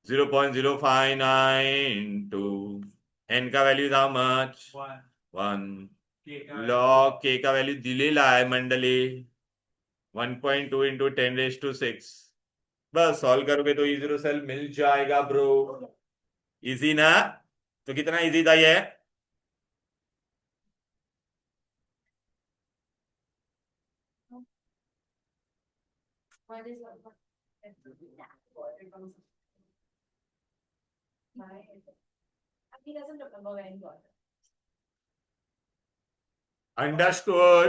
0.0592 n का वैल्यू था मच 1 लॉग के का वैल्यू दिलेला आहे मंडळी 1.2 इंटू 10⁻⁶ बस सॉल्व करोगे तो E0 सेल मिल जाएगा ब्रो। इजी ना? तो कितना इजी था ये? What is what? He doesn't remember when he got it. Understood?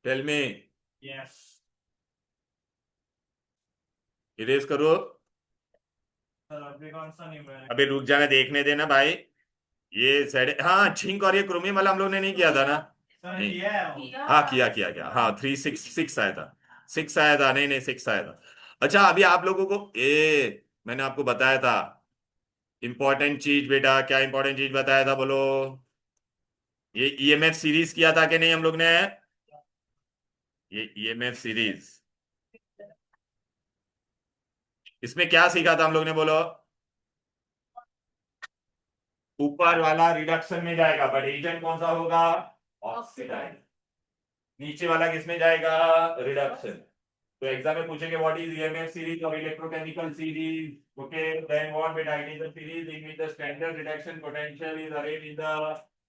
Tell me. Yes. Erase करो। सर अभी कौन सा नहीं मिला? अबे रुक जाना, देखने देना भाई। ये सेड, हाँ छिंक और ये क्रोमियम वाला हम लोग ने नहीं किया था ना? सर नहीं। किया है वो। हाँ किया हाँ 3 6 आया था। 6 आया था, नहीं 6 आया था। अच्छा अभी आप लोगों को मैंने आपको बताया था इंपॉर्टेंट चीज बेटा। क्या इंपॉर्टेंट चीज बताया था बोलो? ये ईएमएफ सीरीज किया था कि नहीं हम लोग ने? ये ईएमएफ सीरीज, इसमें क्या सीखा था हम लोग ने बोलो? ऊपर वाला रिडक्शन में जाएगा बट एजेंट कौन सा होगा? ऑक्सीडाइज। नीचे वाला किस में जाएगा? रिडक्शन। तो एग्जाम में पूछेंगे व्हाट इज ईएमएफ सीरीज और electrochemical series. Okay then what बेटा? It is the series in which the standard reduction potential is arranged in the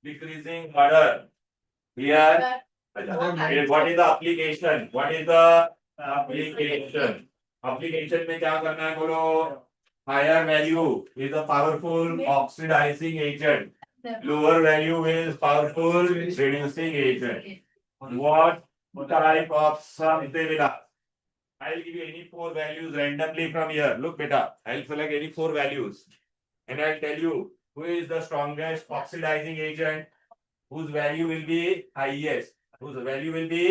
decreasing order. Clear? What is the application? What is the application? Application में क्या करना है बोलो? Higher value is a powerful oxidizing agent. Lower value is powerful reducing agent. What type of sum they will have? I'll give you any 4 values randomly from here. Look, beta, I'll select any 4 values and I'll tell you who is the strongest oxidizing agent, whose value will be highest. Whose value will be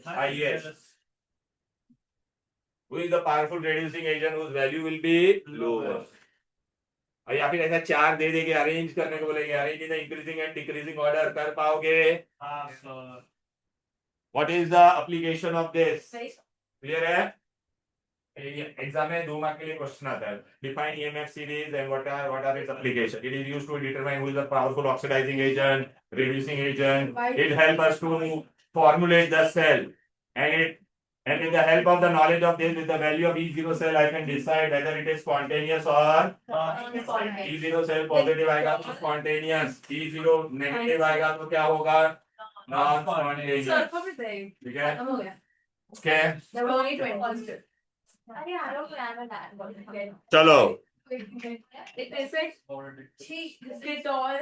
highest. Who is the powerful reducing agent whose value will be lower. और या फिर ऐसा 4 दे देंगे, अरेंज करने को बोलेंगे, arrange in the increasing and decreasing order, कर पाओगे? हाँ सर। What is the application of this? Clear है? एग्जाम में 2 मार्क के लिए क्वेश्चन आता है। Define EMF series and what are its application. It is used to determine who is the powerful oxidising agent, reducing agent. It help us to formulate the cell and with the help of the knowledge of this, with the value of E0 cell, I can decide whether it is spontaneous or E0 cell positive आएगा तो spontaneous, E0 negative आएगा तो क्या होगा? Non spontaneous. Sir, for me, ठीक है? हो गया. Okay. There were only 20. अरे I don't remember that. चलो It is a Dettol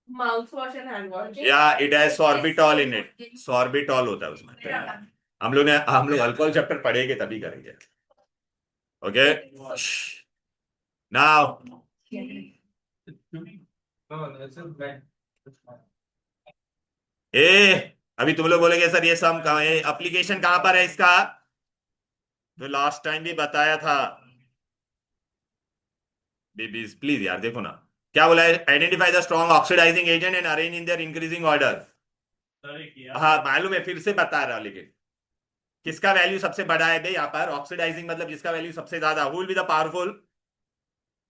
mouthwash and hand wash. या it has sorbitol in it. Sorbitol होता है उसमें। हम लोग अल्कोहल चैप्टर पढ़ेंगे तभी करेंगे। ओके नाउ अभी तुम लोग बोलेंगे सर ये सम कहाँ है, एप्लीकेशन कहां पर है इसका? तो लास्ट टाइम भी बताया था बेबीज, प्लीज यार देखो ना क्या बोला है। Identify the strong oxidising agent and arrange in their increasing order. हाँ मालूम है, फिर से बता रहा हूं, लेकिन किसका वैल्यू सबसे बड़ा है भाई यहाँ पर? ऑक्सीडाइजिंग मतलब जिसका वैल्यू सबसे ज्यादा। Who will be the powerful?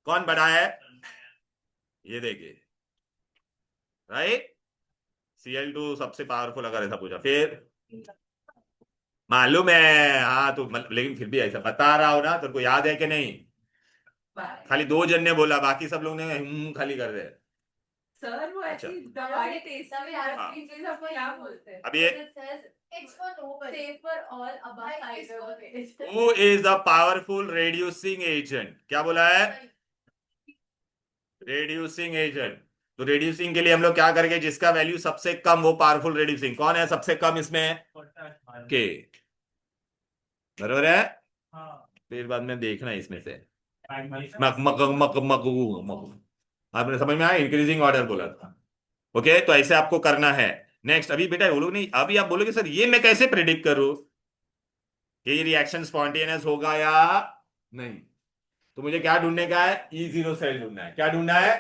कौन बड़ा है? ये देखिए राइट, Cl2 सबसे पावरफुल अगर ऐसा पूछा फिर मालूम है। हाँ तो लेकिन फिर भी ऐसा बता रहा हो ना, तेरे को याद है कि नहीं? खाली 2 जन ने बोला, बाकी सब लोग ने खाली कर दे। सर वो ऐसी दवाई टेस्ट में यार प्लीज सबको क्या बोलते हैं? अब ये It's for nobody. Safe for all above 5 who is the powerful reducing agent? क्या बोला है? Reducing agent. तो रेड्यूसिंग के लिए हम लोग क्या करेंगे? जिसका वैल्यू सबसे कम वो पावरफुल रेड्यूसिंग। कौन है सबसे कम इसमें? के। बरोबर है? फिर बाद में देखना है इसमें से मक मक मक मक मक। आपने समझ में आया? इंक्रीजिंग ऑर्डर बोला था। ओके तो ऐसे आपको करना है। नेक्स्ट अभी बेटा बोलो नहीं, अभी आप बोलोगे सर ये मैं कैसे प्रेडिक्ट करूं कि ये रिएक्शन स्पॉन्टेनियस होगा या नहीं? तो मुझे क्या ढूंढने का है? E0 सेल ढूंढना है। क्या ढूंढना है?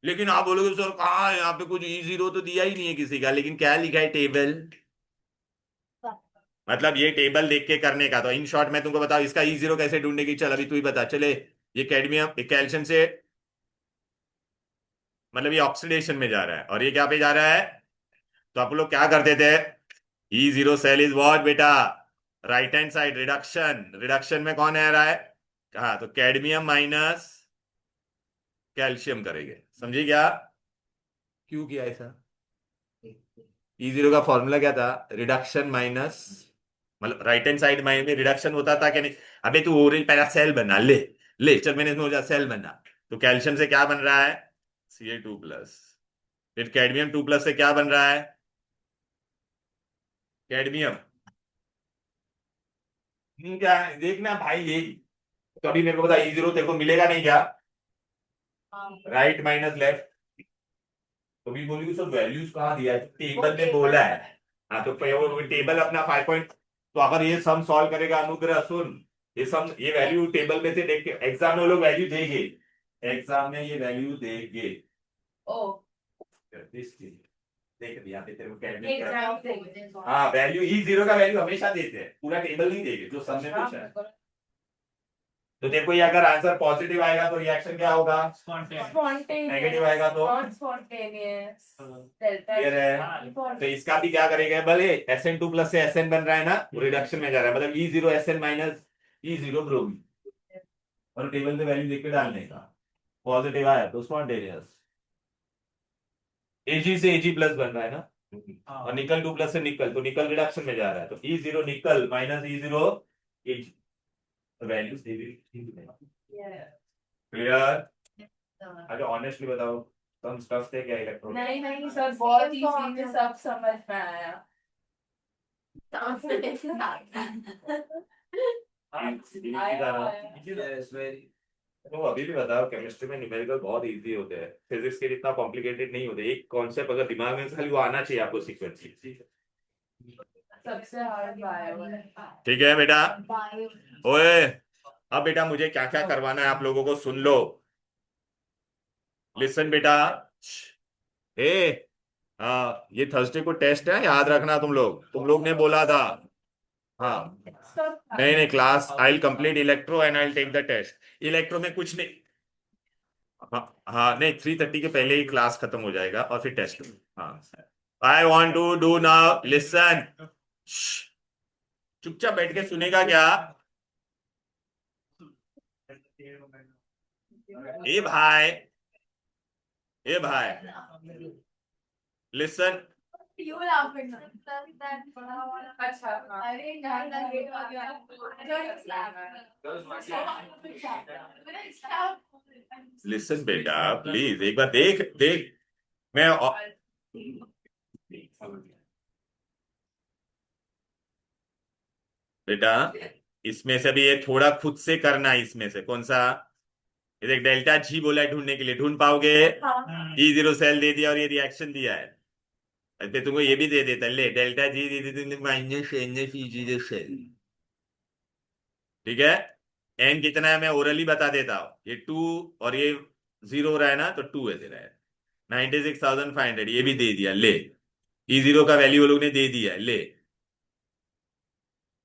लेकिन आप बोलोगे सर कहाँ है यहाँ पे? कुछ E0 तो दिया ही नहीं है किसी का। लेकिन क्या लिखा है? टेबल। मतलब ये टेबल देख के करने का। तो इन शॉर्ट मैं तुमको बताऊं इसका E0 कैसे ढूंढने की। चल अभी तू ही बता। चले ये कैडमियम कैल्शियम से मतलब ये ऑक्सीडेशन में जा रहा है और ये क्या पे जा रहा है? तो आप लोग क्या करते थे? E0 सेल इज व्हाट बेटा? Right hand side reduction, reduction में कौन आ रहा है? हाँ, तो कैडमियम माइनस कैल्शियम करेंगे, समझिए क्या? क्यों किया ऐसा? E0 का फॉर्मूला क्या था? रिडक्शन माइनस, मतलब राइट हैंड साइड में रिडक्शन होता था कि नहीं? अबे तू ओरिजिन पहला सेल बना ले, ले चल मैंने इसमें हो जा सेल बना। तो कैल्शियम से क्या बन रहा है? Ca2+। फिर कैडमियम 2+ से क्या बन रहा है? कैडमियम। क्या है? देखना भाई ये, तो अभी मेरे को बता E0 तेरे को मिलेगा नहीं क्या? Right minus left. तो भी बोली सब वैल्यूज कहाँ दिया है? टेबल में बोला है। हाँ तो वो टेबल अपना 5 पॉइंट। तो अगर ये सम सॉल्व करेगा अनुग्रह सुन, ये सम ये वैल्यू टेबल में से देख के एग्जाम में वो लोग वैल्यू देंगे, एग्जाम में ये वैल्यू देंगे। ओ देख दिया पे तेरे को एक ग्राम देंगे। हाँ वैल्यू E0 का वैल्यू हमेशा देते हैं, पूरा टेबल नहीं देंगे जो सम में पूछा है। तो देखो ये अगर आंसर पॉजिटिव आएगा तो रिएक्शन क्या होगा? नेगेटिव आएगा तो नॉट स्पॉन्टेनियस क्लियर है। तो इसका भी क्या करेंगे? भले Sn2+ से Sn बन रहा है ना, वो रिडक्शन में जा रहा है, मतलब E0 Sn minus E0 bromine, और टेबल में वैल्यू देख के डालने का। पॉजिटिव आया तो स्पॉन्टेनियस, Ag से Ag+ बन रहा है ना, और निकल 2+ से निकल, तो निकल रिडक्शन में जा रहा है, तो E0 निकल माइनस E0 Ag, वैल्यूज दे दी। क्लियर? अगर ऑनेस्टली बताओ तुम स्टफ थे क्या इलेक्ट्रॉन? नहीं नहीं सर, बहुत इजी से सब समझ में आया। तो अभी भी बताओ, केमिस्ट्री में न्यूमेरिकल बहुत इजी होते हैं, फिजिक्स के इतना कॉम्प्लिकेटेड नहीं होते। एक कॉन्सेप्ट अगर दिमाग में खाली वो आना चाहिए आपको सीक्वेंस। सबसे हार्ड बायो है। ठीक है बेटा। ओए अब बेटा मुझे क्या क्या करवाना है आप लोगों को सुन लो। लिसन बेटा, ए हाँ ये थर्सडे को टेस्ट है, याद रखना तुम लोग ने बोला था। हाँ नहीं नहीं class I will complete electro and I will take the test. Electro में कुछ नहीं, हाँ हाँ नहीं 3:30 के पहले ही क्लास खत्म हो जाएगा और फिर टेस्ट। हाँ I want to do now listen, चुपचाप बैठ के सुनेगा क्या? ए भाई, ए भाई लिसन, You laughing? अच्छा अरे लिसन बेटा प्लीज एक बार देख देख। मैं बेटा इसमें से भी ये थोड़ा खुद से करना है, इसमें से कौन सा? ये देख डेल्टा जी बोला है ढूंढने के लिए, ढूंढ पाओगे? E0 सेल दे दिया और ये रिएक्शन दिया है, अरे तुमको ये भी दे देता, ले डेल्टा जी दे देते माइनस E0 सेल। ठीक है, एन कितना है मैं ओरली बता देता हूँ, ये 2 और ये 0 हो रहा है ना, तो 2 है दे रहा है 96,500, ये भी दे दिया ले। E0 का वैल्यू वो लोग ने दे दिया है ले,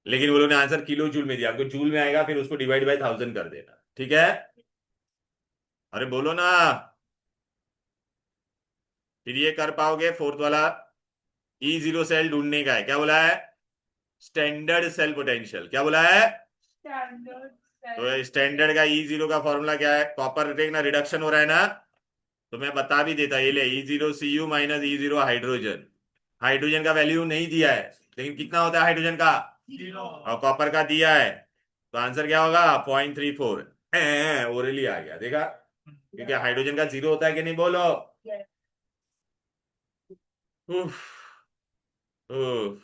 लेकिन वो लोग ने आंसर किलो जूल में दिया, आपको जूल में आएगा फिर उसको डिवाइड बाय 1000 कर देना। ठीक है, अरे बोलो ना। फिर ये कर पाओगे फोर्थ वाला, E0 सेल ढूंढने का है, क्या बोला है? स्टैंडर्ड सेल पोटेंशियल, क्या बोला है? तो स्टैंडर्ड का E0 का फॉर्मूला क्या है? कॉपर देखना रिडक्शन हो रहा है ना, तो मैं बता भी देता, ये ले E0 Cu minus E0 hydrogen, hydrogen का वैल्यू नहीं दिया है, लेकिन कितना होता है हाइड्रोजन का, और कॉपर का दिया है, तो आंसर क्या होगा? 0.34। ओरली आ गया, देखा? क्योंकि हाइड्रोजन का 0 होता है कि नहीं, बोलो। उफ, उफ,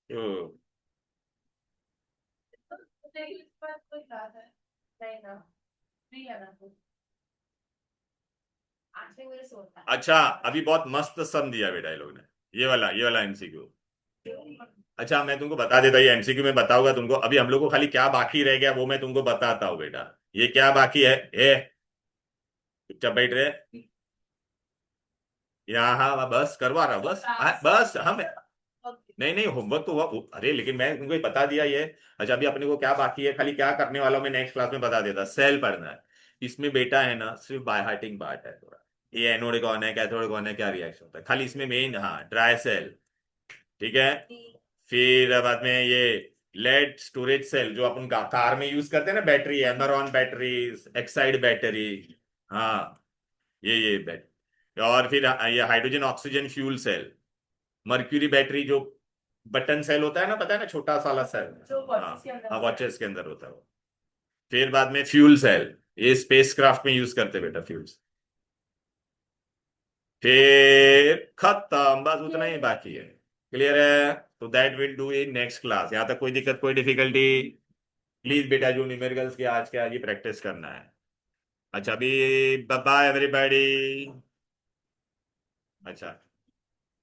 उफ। अच्छा अभी बहुत मस्त सम दिया बेटा ये लोग ने, ये वाला एमसीक्यू। अच्छा मैं तुमको बता देता, ये एमसीक्यू में बताऊंगा तुमको, अभी हम लोग को खाली क्या बाकी रह गया वो मैं तुमको बताता हूँ बेटा। ये क्या बाकी है? चुपचाप बैठ रहे यहाँ, बस करवा रहा हूँ बस, बस हम नहीं नहीं होमवर्क तो हुआ अरे लेकिन मैं तुमको ये बता दिया ये। अच्छा अभी अपने को क्या बाकी है, खाली क्या करने वाला हूँ मैं नेक्स्ट क्लास में बता देता, सेल पढ़ना है। इसमें बेटा है ना सिर्फ बाय हार्टिंग पार्ट है थोड़ा, ये एनोड कौन है कैथोड कौन है क्या रिएक्शन होता है, खाली इसमें मेन हाँ ड्राई सेल, ठीक है। फिर बाद में ये लेड स्टोरेज सेल जो अपन कार में यूज करते हैं ना, battery, Amaron battery, Exide battery, हाँ ये बैटरी। और फिर ये hydrogen oxygen fuel cell, mercury battery जो बटन सेल होता है ना, पता है ना, छोटा साला सेल, जो हाँ watches के अंदर हाँ वॉचेस के अंदर होता है वो। फिर बाद में फ्यूल सेल, ये स्पेसक्राफ्ट में यूज करते बेटा फ्यूल्स। फिर खत्म, बस उतना ही बाकी है। क्लियर है? तो that will do in next class. यहाँ तक कोई दिक्कत, कोई डिफिकल्टी? प्लीज बेटा जो न्यूमेरिकल्स की आज के आज ही प्रैक्टिस करना है। अच्छा अभी बाय एवरीबॉडी। अच्छा